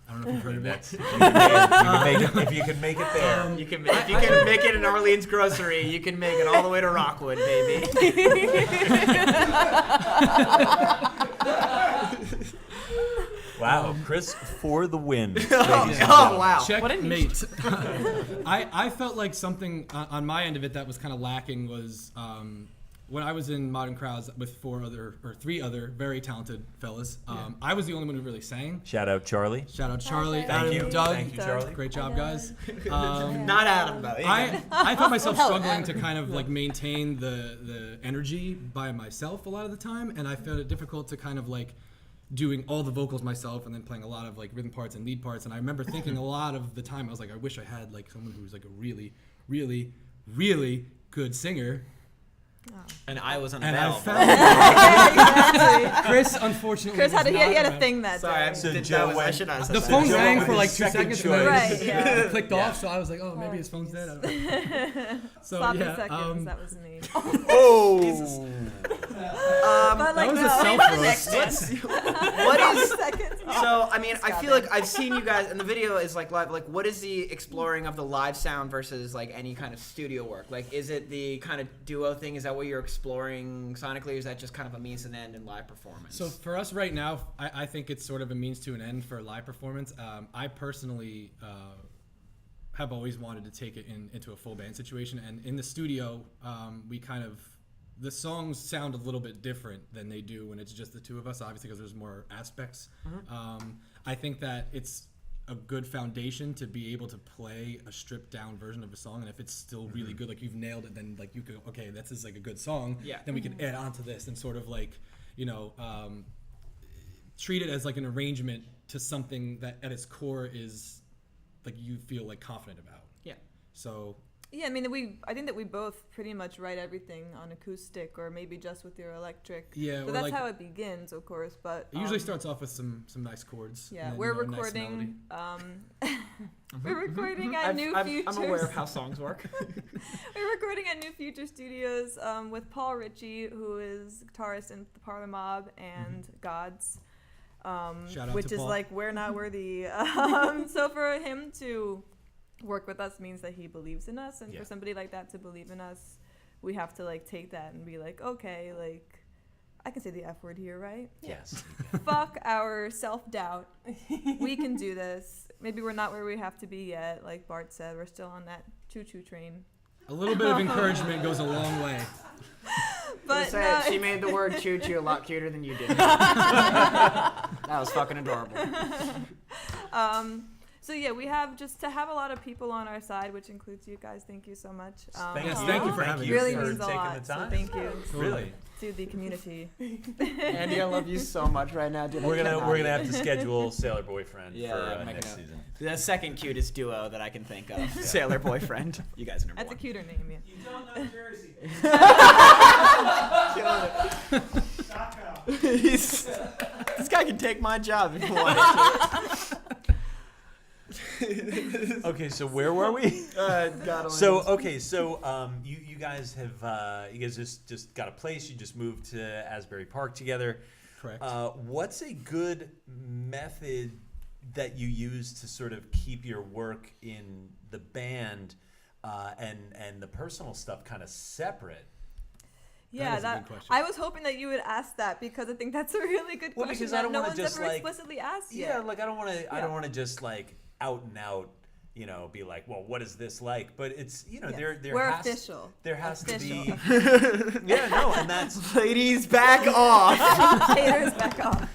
I don't know if you've heard of it. That's, if you can make it there. If you can make it in Orleans grocery, you can make it all the way to Rockwood, baby. Wow, Chris for the win. Oh wow! Checkmate. I felt like something on my end of it that was kind of lacking was when I was in Modern Crowds with three other very talented fellas. I was the only one who really sang. Shout out Charlie. Shout out Charlie, Thank Adam, you. Doug. Thank you, Charlie. Great job, guys. Not Adam though. I found myself struggling to kind of like maintain the energy by myself a lot of the time, and I found it difficult to kind of like doing all the vocals myself and then playing a lot of like rhythm parts and lead parts. And I remember thinking a lot of the time, I was like, I wish I had like someone who was like a really, really, really good singer. And I was And unavailable. Exactly. Chris, unfortunately, Chris had was he had not a around. thing that Sorry, day. So that Joe was, I went- should not have said The that. phone Joe rang was for his like 2 second seconds choice. and Right, then yeah. it clicked off, so I was like, oh, maybe his phone's dead. I don't know. So Sloppy yeah, seconds, that was me. Oh. But like, was a no. self-roast. What is? Seconds. So I mean, I Stop feel it. like I've seen you guys, and the video is like live. Like, what is the exploring of the live sound versus like any kind of studio work? Like, is it the kind of duo thing? Is that what you're exploring sonically, or is that just kind of a means to an end in live performance? So for us right now, I think it's sort of a means to an end for live performance. I personally have always wanted to take it into a full band situation, and in the studio, we kind of the songs sound a little bit different than they do when it's just the two of us, obviously because there's more aspects. I think that it's a good foundation to be able to play a stripped down version of a song, and if it's still really good, like you've nailed it, then like you could, okay, this is like a good song, then we can add on to this and sort of like, you know, treat it as like an arrangement to something that at its core is like you feel like confident about. Yeah. So Yeah, I mean, I think that we both pretty much write everything on acoustic or maybe just with your electric. Yeah, So or that's like- how it begins, of course. But it usually starts off with some nice chords. Yeah, and then, we're you know, a nice recording. melody. We're recording at New Futures. I'm aware of how songs work. We're recording at New Future Studios with Paul Ritchie, who is guitarist in the Parlor Mob and Gods, Shout out which to is Paul. like We're Not Worthy. So for him to work with us means that he believes in us, and Yeah. for somebody like that to believe in us, we have to like take that and be like, okay, like I can say the F word here, right? Yes. Fuck our self-doubt. We can do this. Maybe we're not where we have to be yet. Like Bart said, we're still on that choo-choo train. A little bit of encouragement goes a long way. But She made the word choo choo a lot cuter than you did. That was fucking adorable. So yeah, we have just to have a lot of people on our side, which includes you guys. Thank you so much. Thank you for having It really for means a taking lot. the So time. thank you Really. to the community. Andy, I love you so much right now, dude. We're gonna have to schedule Sailor Boyfriend Yeah, for make a next note. season. The second cutest duo that I can think of. Sailor Boyfriend. You guys are number That's a one. cuter name, yeah. You don't know Jersey. This guy can take my job if he wanted Okay, so where were we? to. God only So knows. okay, so you guys have you guys just got a place. You just moved to Asbury Park together. Correct. What's a good method that you use to sort of keep your work in the band and the personal stuff kind of separate? Yeah, is a good question. I was hoping that you would ask that because I think that's a really good Well, question because I that don't no wanna one's just, ever like- explicitly asked Yeah, yet. like I don't want to. I Yeah. don't want to just like out and out, you know, be like, well, what is this like? But it's, you know, Yes. there We're has official. there has Official. to be. Yeah, no, and that's Ladies, back off. Haters back off.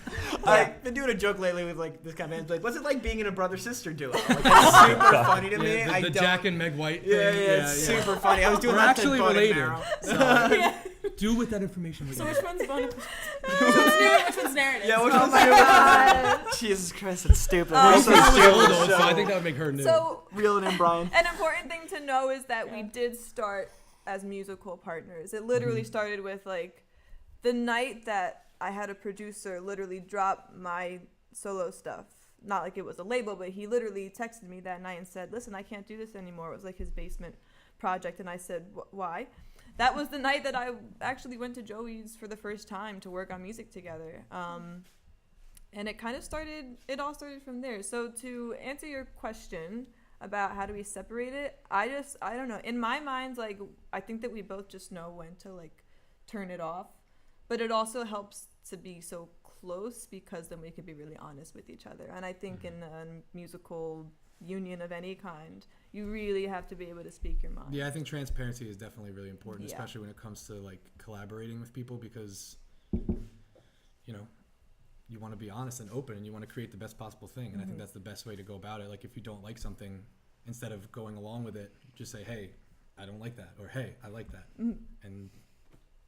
I've been doing a joke lately with like this kind of band. Like, what's it like being in a brother-sister duo? Like, it's super funny to me. Yeah, I the don't. Jack and Meg White thing. Yeah, it's super funny. I was doing We're that actually to Bone and related. Marrow. So do with that information. So which one's bonus? Which one's new and which one's narrative? Yeah, which Oh one's my new? god. Jesus Christ, it's stupid. Oh, We're so I was stupid. old, though, so I think that would make her new. So Reel it in, Brian. an important thing to know is that we did start as musical partners. It literally started with like the night that I had a producer literally drop my solo stuff. Not like it was a label, but he literally texted me that night and said, listen, I can't do this anymore. It was like his basement project. And I said, why? That was the night that I actually went to Joey's for the first time to work on music together. And it all started from there. So to answer your question about how do we separate it, I don't know. In my mind, like, I think that we both just know when to, like, turn it off. But it also helps to be so close because then we can be really honest with each other. And I think in a musical union of any kind, you really have to be able to speak your mind. Yeah, I think transparency is definitely really important, Yeah. especially when it comes to like collaborating with people, because you know, you want to be honest and open and you want to create the best possible thing. And I think that's the best way to go about it. Like, if you don't like something, instead of going along with it, just say, hey, I don't like that, or hey, I like that. And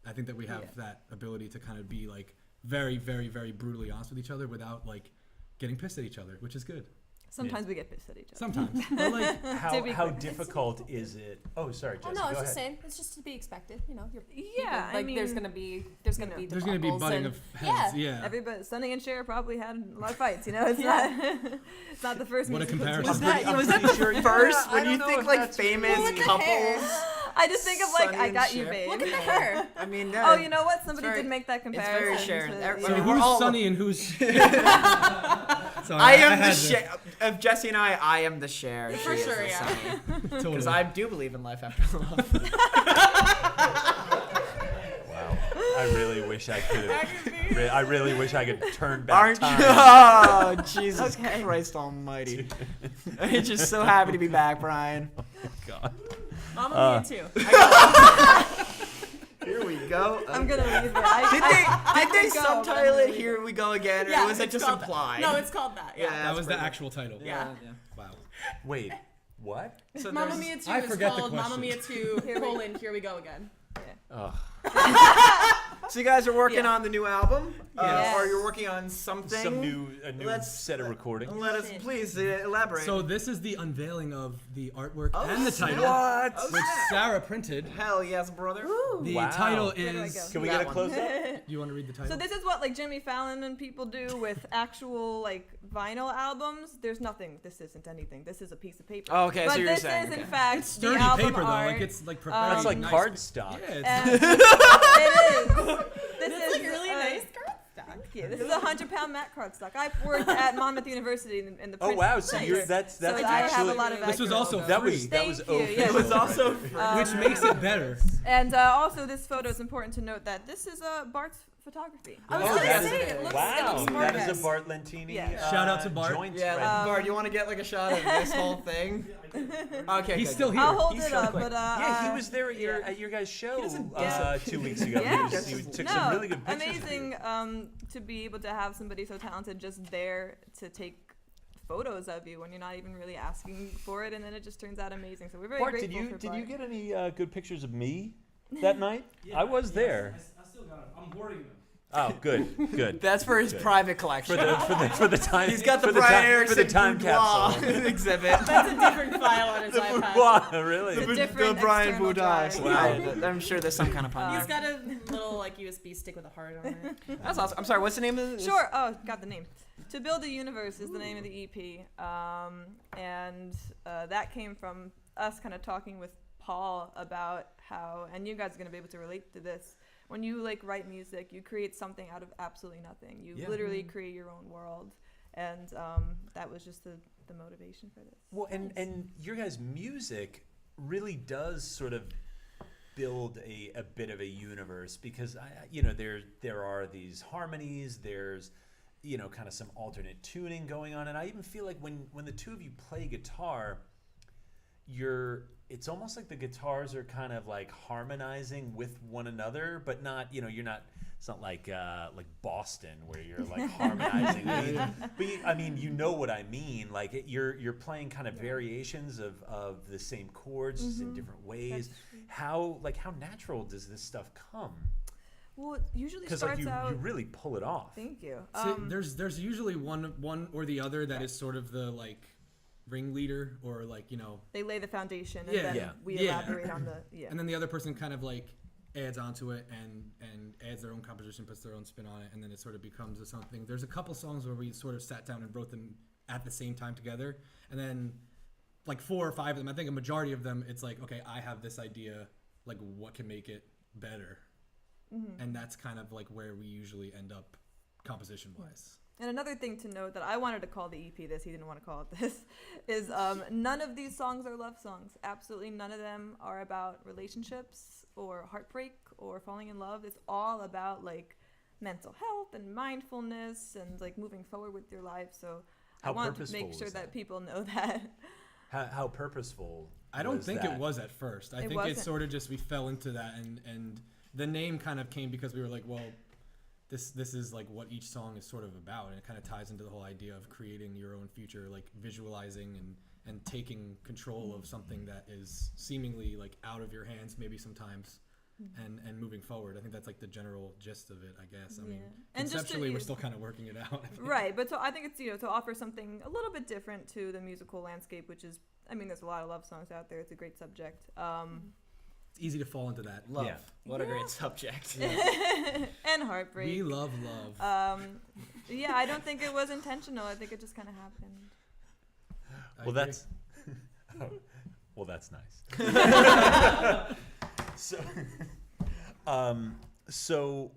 I think that we have that ability to kind of be like very, very, very brutally honest with each other without like getting pissed at each other, which is good. Sometimes we get pissed at each other. Sometimes. But like, To be how clear. difficult is it? Oh, sorry, Jesse. Oh no, go it's the ahead. same. It's just to be expected, you know. Yeah, like there's gonna be There's gonna be debacles butting and- of heads. Yeah. Everybody, Sunny and Cher probably had a lot of fights. You know, it's not it's not the first. What a musical comparison. Was team. that the first? I When don't you know think if like that's famous Well, with the hair. couples. I just think of like, Sunny I and got you, Cher. babe. Look at the hair. I mean, Oh, you know what? Somebody very- did make that it's comparison. very Sharon. to- So Yeah. We're who's all- Sunny and who's? Sorry, I am the had to- Cher. Of Jesse and I am the Cher. For She is sure, the yeah. Sunny. Totally. Because I do believe in life after love. Wow. I really wish I could have. I really wish I could turn back Aren't you? time. Oh, Jesus Okay. Christ Almighty! I'm just so happy to be back, Brian. God. Mama Mia too. Here we go. I'm gonna leave it. Did I they could go, but I'm subtitle gonna it leave "Here We Go Again" or Yeah, was it it's just called implied? No, it's called that. Yeah. Yeah. That was the perfect. actual title. Yeah. Wow. Wait. What? So Mamma there's- Mia 2 I is forget the called Mamma question. Mia 2, Here we go again. Ugh. So you guys are working Yeah. on the new album, Yes. or you're working on something. A new Let's- set of recording. Let us please elaborate. So this is the unveiling of the artwork Oh, and the title, What? Oh, which snap. Sarah printed. Hell yes, brother. The Wow. title Where do I is. go? Can we That get a one. close up? You want to read the title? So this is what like Jimmy Fallon and people do with actual like vinyl albums. There's nothing. This isn't anything. This is a piece of paper. Oh, okay, but so you're this saying, is in okay. fact It's sturdy the album paper though. art. Like it's like That's like nice. cardstock. Yeah. And it is. This is Like really nice cardstock. Thank you. This is a 100-pound mat cardstock. I worked at Monmouth University in the Oh print wow! So center. you're that's So that's I have actually a lot of This was accurate also logos. that free. was that was Thank you, official. yeah. It was also Which makes it better. And also, this photo is important to note that this is Bart's photography. I was Oh, gonna that say, is- it looks wow! smart That is as- a Bart Lentini. Yeah. Shout out to Bart. Joint Yeah, right Bart, you want to get like a shot of this whole thing? Okay, He's good, still good. here. I'll hold He's it so up, quick. but Yeah, he was there at your yeah. guys' show doesn't- 2 weeks ago. Yeah. He took No, some really good pictures. of amazing you. to be able to have somebody so talented just there to take photos of you when you're not even really asking for it, and then it just turns out amazing. So we're very Bart, grateful did you for did Bart. you get any good pictures of me that night? I was there. I still got them. I'm hoarding them. Oh, good, good. That's for his Good. private collection. For the time. He's got the for Brian time, Erickson for the time boudoir capsule. exhibit. That's a different file on his iPad. Wow, really? It's a different the Brian external Boudoir. drive. Wow. I'm sure there's some kind of pun He's there. got a little like USB stick with a heart on it. That's awesome. I'm sorry. What's the name of this? Sure. Oh, got the name. To Build a Universe is the name of the EP, and that came from us kind of talking with Paul about how, and you guys are gonna be able to relate to this. When you like write music, you create something out of absolutely nothing. You Yeah. literally create your own world, and that was just the motivation for this. Well, and your guys' music really does sort of build a bit of a universe because there are these harmonies, there's kind of some alternate tuning going on, and I even feel like when the two of you play guitar, it's almost like the guitars are kind of like harmonizing with one another, but not, you're not, it's not like Boston where you're like harmonizing. But you know what I mean. Like you're playing kind of variations of the same chords in different ways. How natural does this stuff come? Well, it usually Because starts you out. really pull it off. Thank you. So there's usually one or the other that is sort of the like ringleader or like They lay the foundation, and Yeah. then Yeah. we Yeah. elaborate on the and then the other person kind of like adds onto it and adds their own composition, puts their own spin on it, and then it sort of becomes something. There's a couple songs where we sort of sat down and wrote them at the same time together, and then like 4 or 5 of them, I think a majority of them, it's like, okay, I have this idea, like what can make it better, and that's kind of like where we usually end up composition wise. And another thing to note that I wanted to call the EP this, he didn't want to call it this, is none of these songs are love songs. Absolutely none of them are about relationships or heartbreak or falling in love. It's all about like mental health and mindfulness and like moving forward with your life. So I wanted to make sure that people know that. How purposeful? I don't think that? it was at first. I think wasn't. it's sort of just we fell into that, and the name kind of came because we were like, well, this is like what each song is sort of about, and it kind of ties into the whole idea of creating your own future, like visualizing and taking control of something that is seemingly like out of your hands maybe sometimes, and moving forward. I think that's like the general gist of it, I guess. I mean, And conceptually we're still kind of working it out. Right, but so I think it's, to offer something a little bit different to the musical landscape, which is, I mean, there's a lot of love songs out there. It's a great subject. It's easy to fall into that. Love. Yeah. What a great subject. And heartbreak. We love love. Yeah, I don't think it was intentional. I think it just kind of happened. Well, that's well, that's nice. So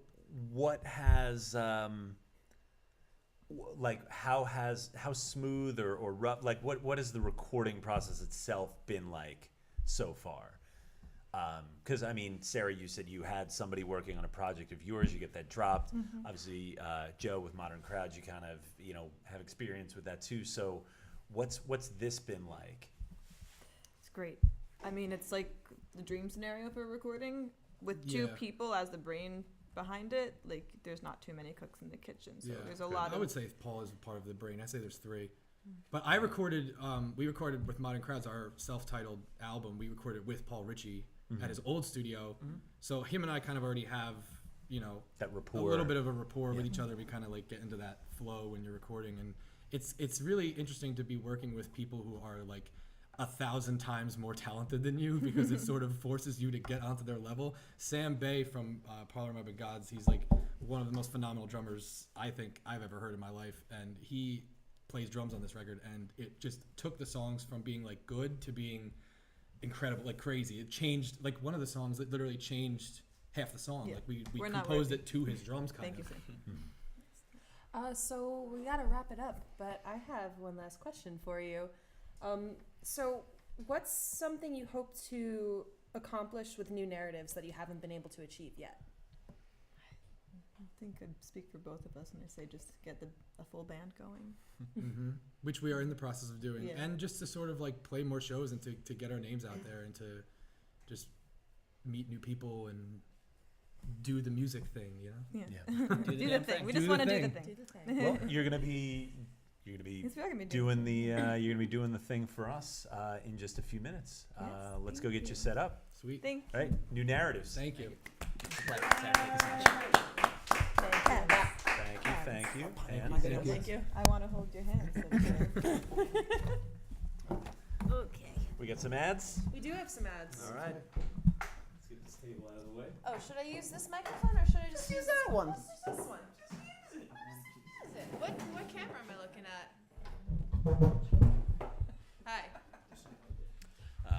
what has like how smooth or rough, like what has the recording process itself been like so far? Because I mean, Sarah, you said you had somebody working on a project of yours. You get that dropped. Obviously, Joe with Modern Crowds, you kind of have experience with that too. So, what's this been like? It's great. I mean, it's like the dream scenario for recording with two people as the brain behind it. Like, there's not too many cooks in the kitchen, so there's a lot of. I would say Paul is part of the brain. I say there's three. But I recorded, we recorded with Modern Crowds, our self-titled album. We recorded with Paul Ritchie at his old studio. So him and I kind of already have, that rapport, a little bit of a rapport with each other. We kind of like get into that flow when you're recording. And it's really interesting to be working with people who are like 1,000 times more talented than you, because it sort of forces you to get onto their level. Sam Bay from Parlor My Big Gods, he's like one of the most phenomenal drummers I think I've ever heard in my life. And he plays drums on this record, and it just took the songs from being like good to being incredible, like crazy. It changed, like one of the songs that literally changed half the song. Like we composed it to his drums kind of. Thank you. So we gotta wrap it up, but I have one last question for you. So what's something you hope to accomplish with new narratives that you haven't been able to achieve yet? I think I'd speak for both of us when I say just get a full band going. Which we are in the process of doing. Yeah. And just to sort of like play more shows and to get our names out there and to just meet new people and do the music thing, Yeah. Do Do the thing. We just want to do the thing. Do the thing. Well, you're gonna be It's not gonna be doing the thing for us in just a few minutes. Yes, Let's go thank get you you. set up. Sweet. Thank All right, new narratives. Thank you. Thank you. And Thank you. I want to hold your hand. Okay. we got some ads. We do have some ads. All right. Let's get this table out of the way. Oh, should I use this microphone or should I just use that one. Let's use this one. Just use it. Just use it. What camera am I looking at? Hi.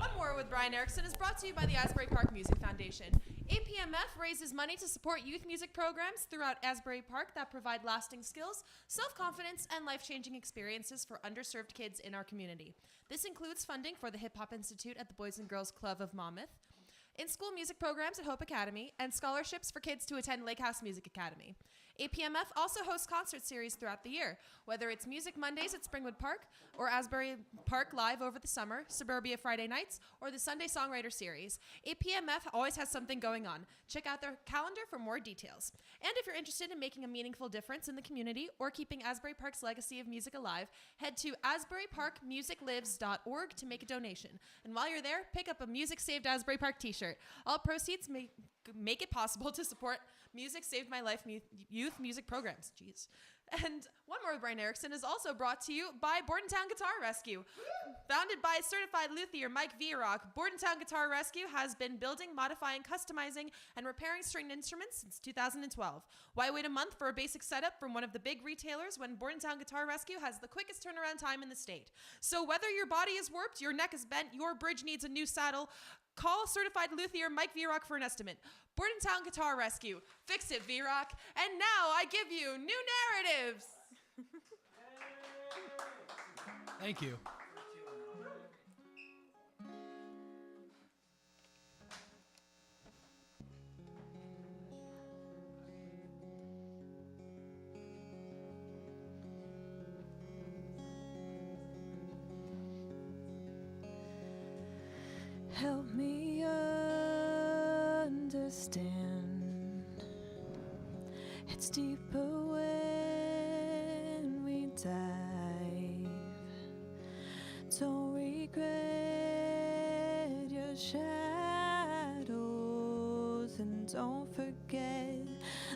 OneMore with Brian Erickson is brought to you by the Asbury Park Music Foundation. APMF raises money to support youth music programs throughout Asbury Park that provide lasting skills, self-confidence, and life-changing experiences for underserved kids in our community. This includes funding for the Hip Hop Institute at the Boys and Girls Club of Monmouth, in-school music programs at Hope Academy, and scholarships for kids to attend Lake House Music Academy. APMF also hosts concert series throughout the year, whether it's Music Mondays at Springwood Park, or Asbury Park Live over the summer, Suburbia Friday nights, or the Sunday Songwriter Series. APMF always has something going on. Check out their calendar for more details. And if you're interested in making a meaningful difference in the community or keeping Asbury Park's legacy of music alive, head to asburyparkmusiclives.org to make a donation. And while you're there, pick up a Music Saved Asbury Park t-shirt. All proceeds make it possible to support Music Saved My Life youth music programs. Jeez. And OneMore with Brian Erickson is also brought to you by Bordentown Guitar Rescue. Founded by certified luthier Mike Vierock, Bordentown Guitar Rescue has been building, modifying, customizing, and repairing stringed instruments since 2012. Why wait a month for a basic setup from one of the big retailers when Bordentown Guitar Rescue has the quickest turnaround time in the state? So whether your body is warped, your neck is bent, your bridge needs a new saddle, call certified luthier Mike Vierock for an estimate. Bordentown Guitar Rescue. Fix it, Vierock. And now I give you new narratives. Thank you. Help me understand. It's deeper when we dive. Don't regret your shadows, and don't forget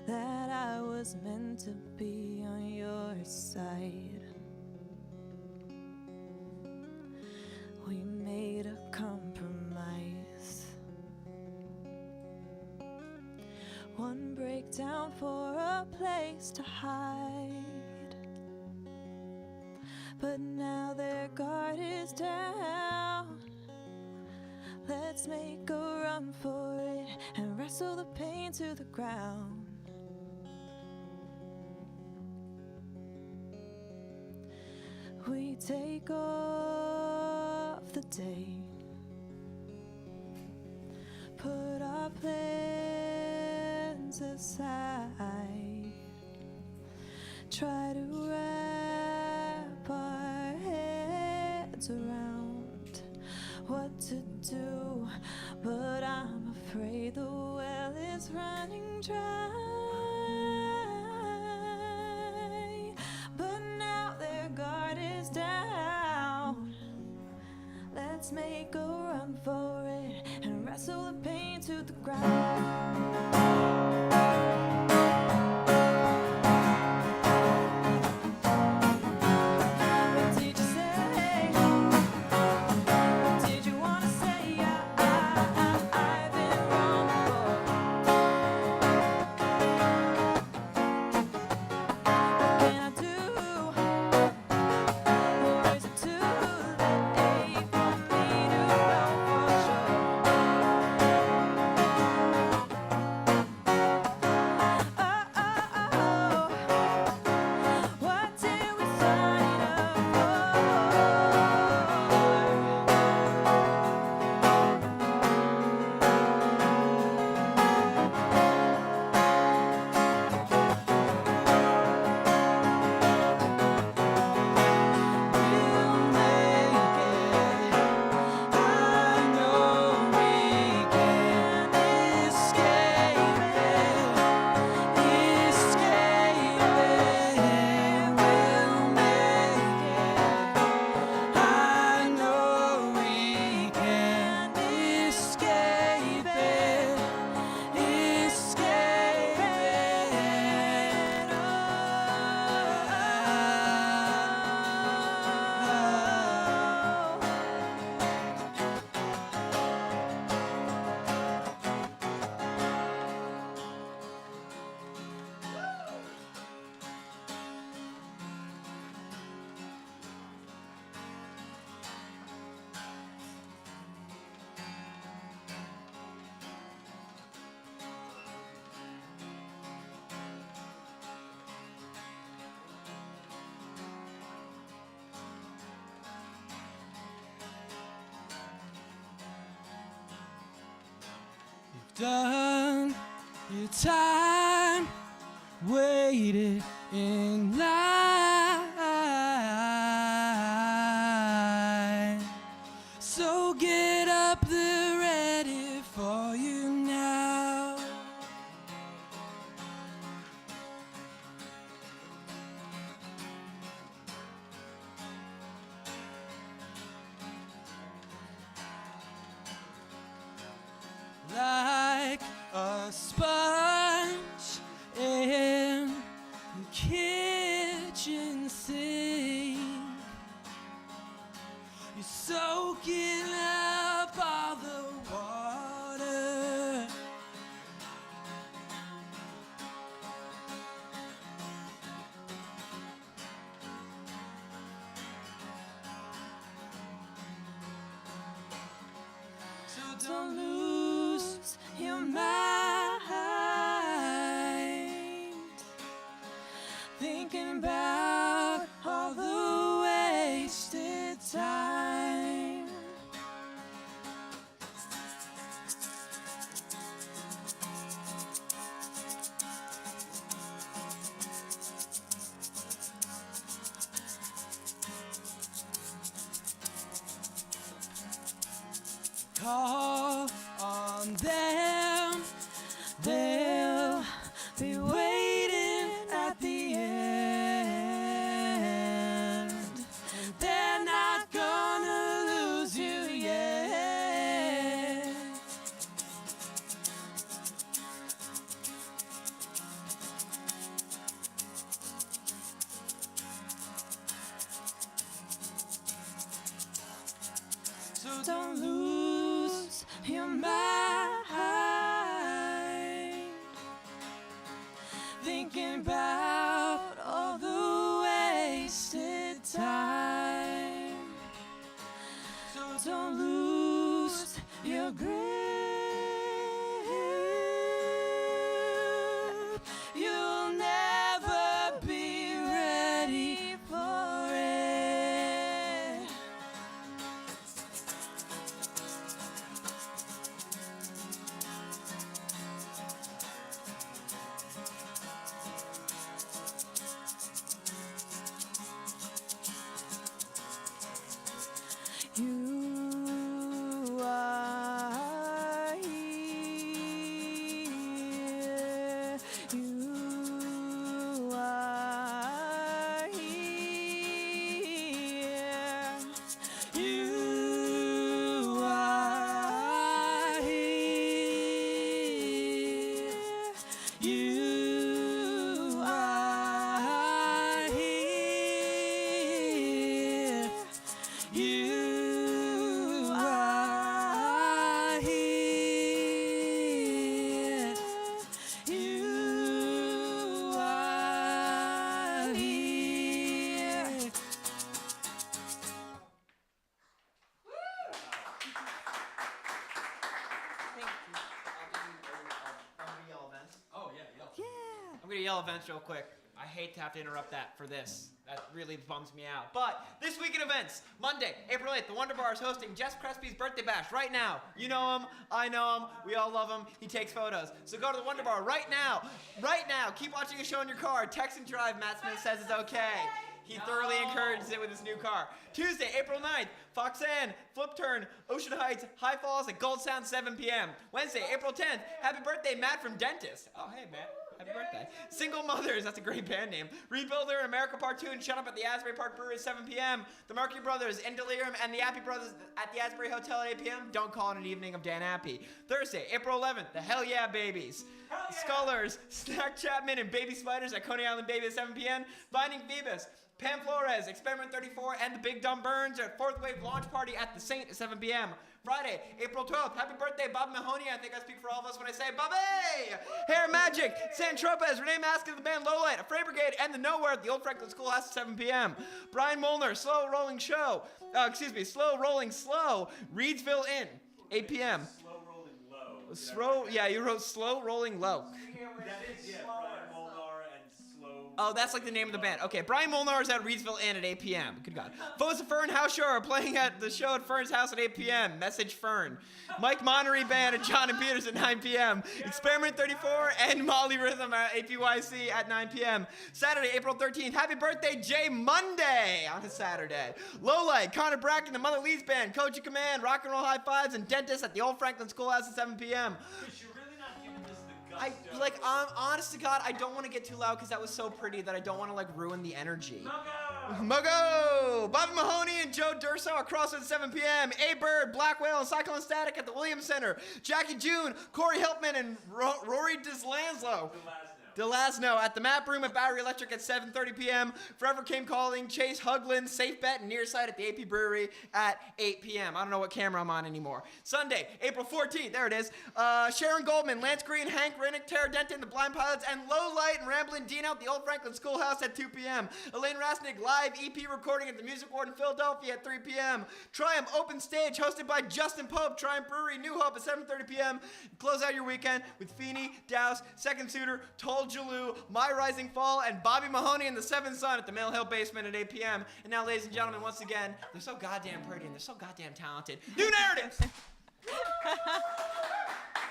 that I was meant to be on your side. We made a compromise. One breakdown for a place to hide. But now their guard is down. Let's make a run for it and wrestle the pain to the ground. We take off the day, put our plans aside, try to wrap our heads around what to do, but I'm afraid the well is running dry. But now their guard is down. Let's make a run for it and wrestle the pain to the ground. What did you say? What did you want to say? I've been wrong before. What can I do? Or is it too late for me to know for sure? What did we sign up for? We'll make it. I know we can escape it. Escape it. We'll make it. I know we can escape it. Escape it. Done your time, waited in line. So get up, they're ready for you now. Like a sponge in the kitchen sink, you're soaking up all the water. So don't lose your mind, thinking about all the wasted call on them. They'll be waiting at the end. They're not gonna lose you yet. So don't lose your mind, thinking about all the wasted time. So don't lose your grip. You'll never be ready for it. You are here. You are here. You are here. You are here. You are here. You are here. I'm gonna yell events real quick. I hate to have to interrupt that for this. That really bums me out. But this week in events, Monday, April 8th, the Wonder Bar is hosting Jess Crespi's birthday bash right now. You know him, I know him, we all love him. He takes photos. So go to the Wonder Bar right now. Right now. Keep watching a show in your car. Text and drive. Matt Smith says it's okay. He thoroughly encourages it with his new car. Tuesday, April 9th, Foxanne, Flip Turn, Ocean Heights, High Falls at Gold Sound, 7 p.m. Wednesday, April 10th, happy birthday, Matt from Dentist. Oh, hey, Matt. Happy birthday. Single Mothers, that's a great band name. Rebuilder, America Part 2, and Shut Up at the Asbury Park Brewery at 7 p.m. The Markey Brothers, In Delirium, and the Appy Brothers at the Asbury Hotel at 8 p.m. Don't call it an evening of Dan Appy. Thursday, April 11th, the Hell Yeah Babies. Scullers, Snack Chapman, and Baby Spiders at Coney Island Baby at 7 p.m. Finding Phoebus, Pam Flores, Experiment 34, and the Big Dumb Burns at Fourth Wave Launch Party at the Saint at 7 p.m. Friday, April 12th, happy birthday, Bob Mahoney. I think I speak for all of us when I say Bobby! Hair Magic, San Tropez, Renee Maskin of the band Lowlight, Afraid Brigade, and the Nowhere at the Old Franklin Schoolhouse at 7 p.m. Brian Molnar, Slow Rolling Slow, Reedsville Inn, 8 p.m. Slow rolling low. Yeah, you wrote Slow Rolling Low. That is, yeah, Brian Molnar and Slow. Oh, that's like the name of the band. Okay, Brian Molnar is at Reedsville Inn at 8 p.m. Good God. Foes of Fern House Show are playing at the show at Fern's house at 8 p.m. Message Fern. Mike Monnery Band at John and Peters at 9 p.m. Experiment 34 and Molly Rhythm at APYC at 9 p.m. Saturday, April 13th. Happy birthday, Jay Monday on a Saturday. Lowlight, Connor Bracken, the Mother Leeds Band, Koji Command, Rock and Roll High Fives, and Dentist at the Old Franklin Schoolhouse at 7 p.m. You're really not giving this the gusto. Honest to God, I don't want to get too loud because that was so pretty that I don't want to ruin the energy. Mogo! Mogo! Bobby Mahoney and Joe Durso at Crossroads at 7 p.m. A-Bird, Black Whale, and Cyclone Static at the Williams Center. Jackie June, Corey Helpman, and Rory Deslanslow. Delasno at the Map Room at Battery Electric at 7:30 p.m. Forever Came Calling, Chase Hugland, Safe Bet, and Nearsight at the AP Brewery at 8 p.m. I don't know what camera I'm on anymore. Sunday, April 14th, there it is. Sharon Goldman, Lance Green, Hank Rennick, Tara Denton, the Blind Pilots, and Low Light and Ramblin' Dino at the Old Franklin Schoolhouse at 2 p.m. Elaine Rasnick live EP recording at the Music Ward in Philadelphia at 3 p.m. Triumph Open Stage hosted by Justin Pope, Triumph Brewery, New Hope at 7:30 p.m. Close out your weekend with Feeney, Douse, Second Suitor, Toll Jalou, My Rising Fall, and Bobby Mahoney and the Seventh Son at the Mill Hill Basement at 8 p.m. And now, ladies and gentlemen, once again, they're so goddamn pretty and they're so goddamn talented. New Narratives!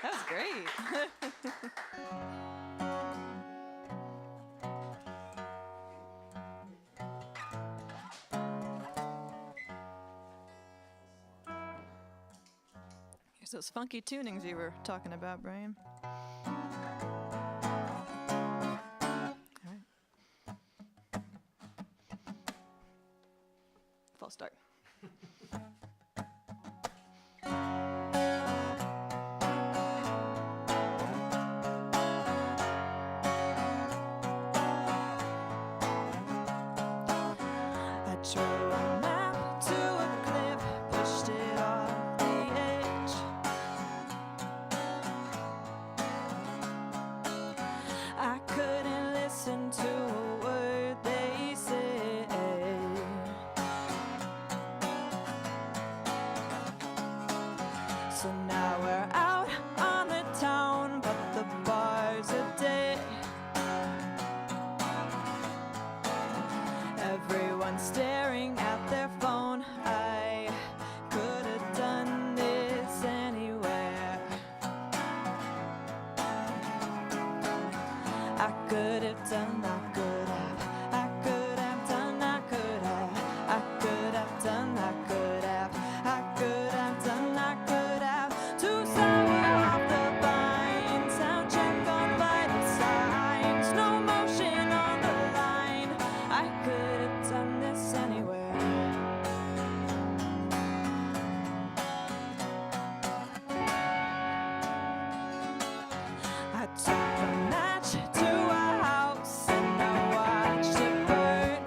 That was great. There's those funky tunings you were talking about, Brian. All right. False start. I drew a map to a cliff, pushed it off the edge. I couldn't listen to a word they said. So now we're out on the town, but the bars are dead. Everyone's staring at their phone. I could have done this anywhere. I could have done, I could have, I could have done, I could have, I could have done, I could have, I could have done, I could have. Too sour off the vine, sound check on vital signs, no motion on the line. I could have done this anywhere. I took a match to a house and I watched it burn.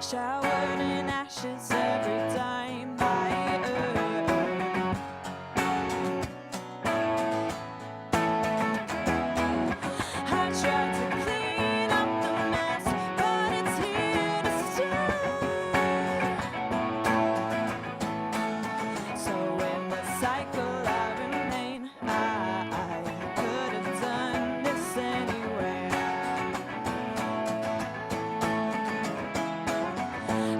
Showered in ashes every time I earned. I tried to clean up the mess, but it's here to stay. So in the cycle I remain. I could have done this anywhere.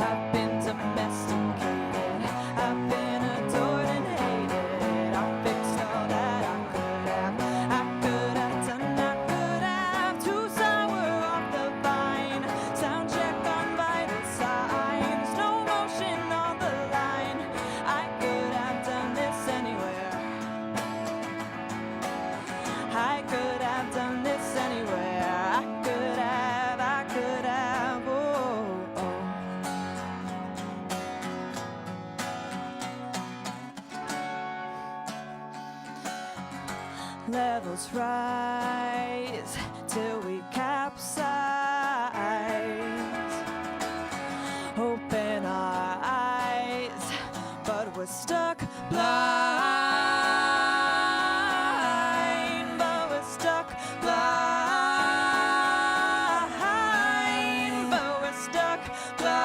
I've been domesticated, I've been adored and hated. I fixed all that I could have done, I could have. Too sour off the vine, sound check on vital signs, no motion on the line. I could have done this anywhere. I could have done this anywhere. I could have, oh, oh. Levels rise till we capsize. Open our eyes, but we're stuck blind. But we're stuck blind. But we're stuck blind.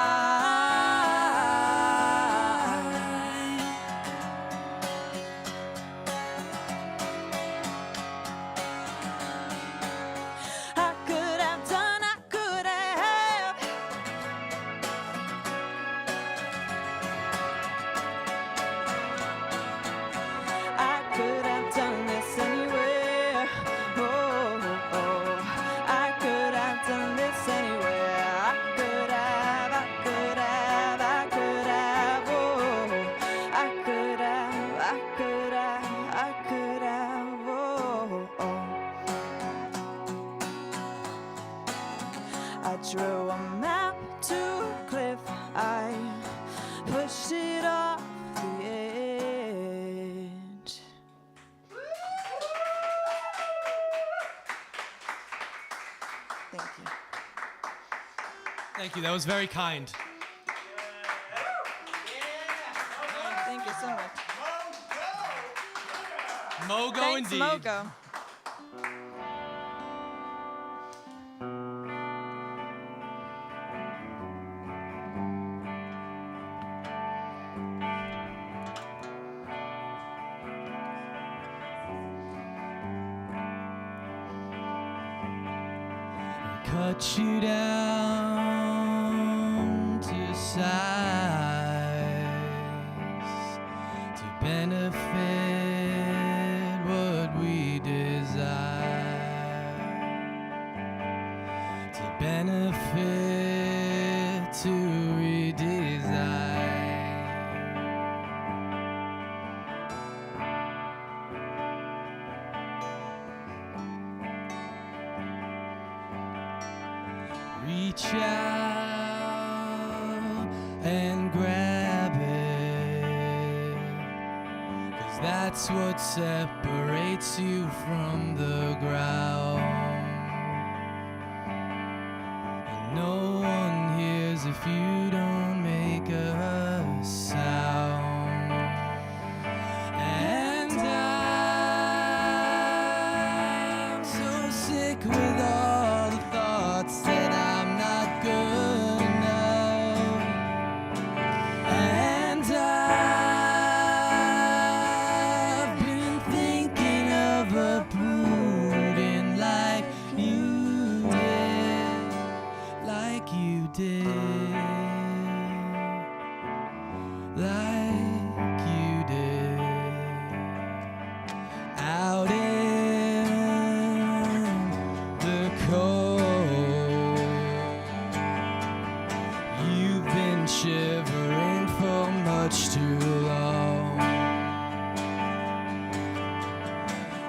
I could have done, I could have. I could have done this anywhere. Oh, oh. I could have done this anywhere. I could have, I could have, I could have. Oh, I could have, I could have, I could have. Oh, oh. I drew a map to a cliff. I pushed it off the edge. Thank you. Thank you. That was very kind. Thank you so much. Mogo Thanks, indeed. Mogo. Cut you down to size to benefit what we desire, to benefit to redesign. and grab it, 'cause that's what separates you from the ground. And no one hears if you don't make a sound. And I'm so sick with all the thoughts that I'm not good enough. And I've been thinking of uprooting like you did, like you did, like you did. Out in the cold, you've been shivering for much too long.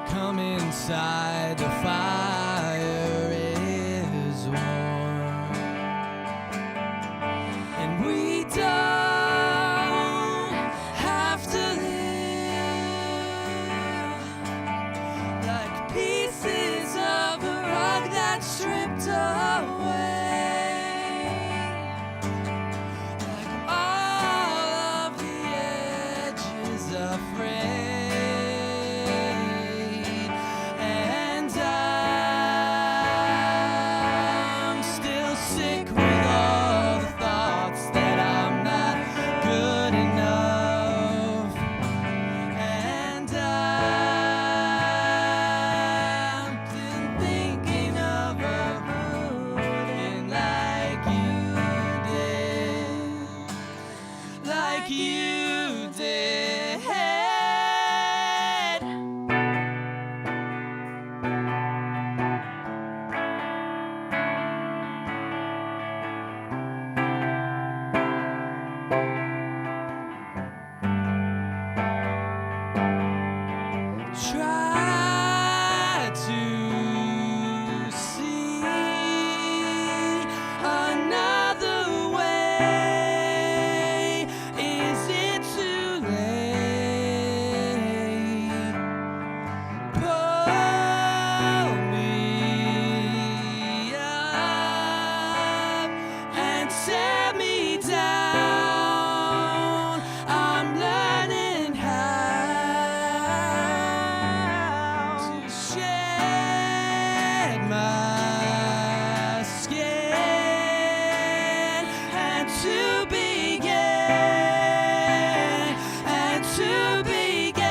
Come inside, the fire is warm, and we don't have to live like pieces of a rug that's stripped away, like all of the edges are frayed. And I'm still sick with all the thoughts that I'm not good enough. And I've been thinking of uprooting like you did, like you did. Try to see another way. Is it too late? Pull me up and tear me down. I'm learning how to shed my skin and to begin and to begin.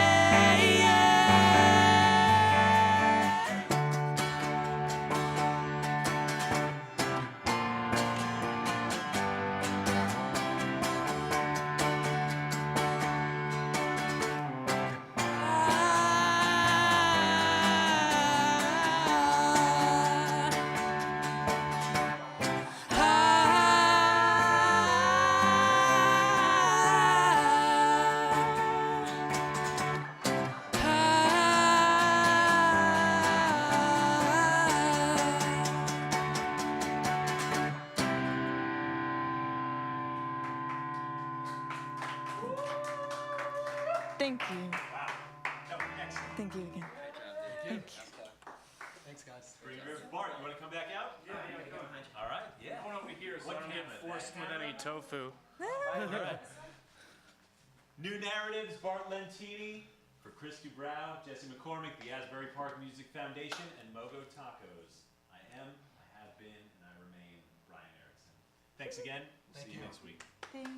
Thank you. Thank you again. Thank you. Thanks, guys. Bart, you want to come back out? Yeah. All right, yeah. Going over here so What I don't get camera? forced with any tofu. New Narratives, Bart Lentini, for Chris Dubrow, Jesse McCormick, the Asbury Park Music Foundation, and Mogo Tacos. I am, I have been, and I remain Brian Erickson. Thanks again. We'll see you next week. Thank you.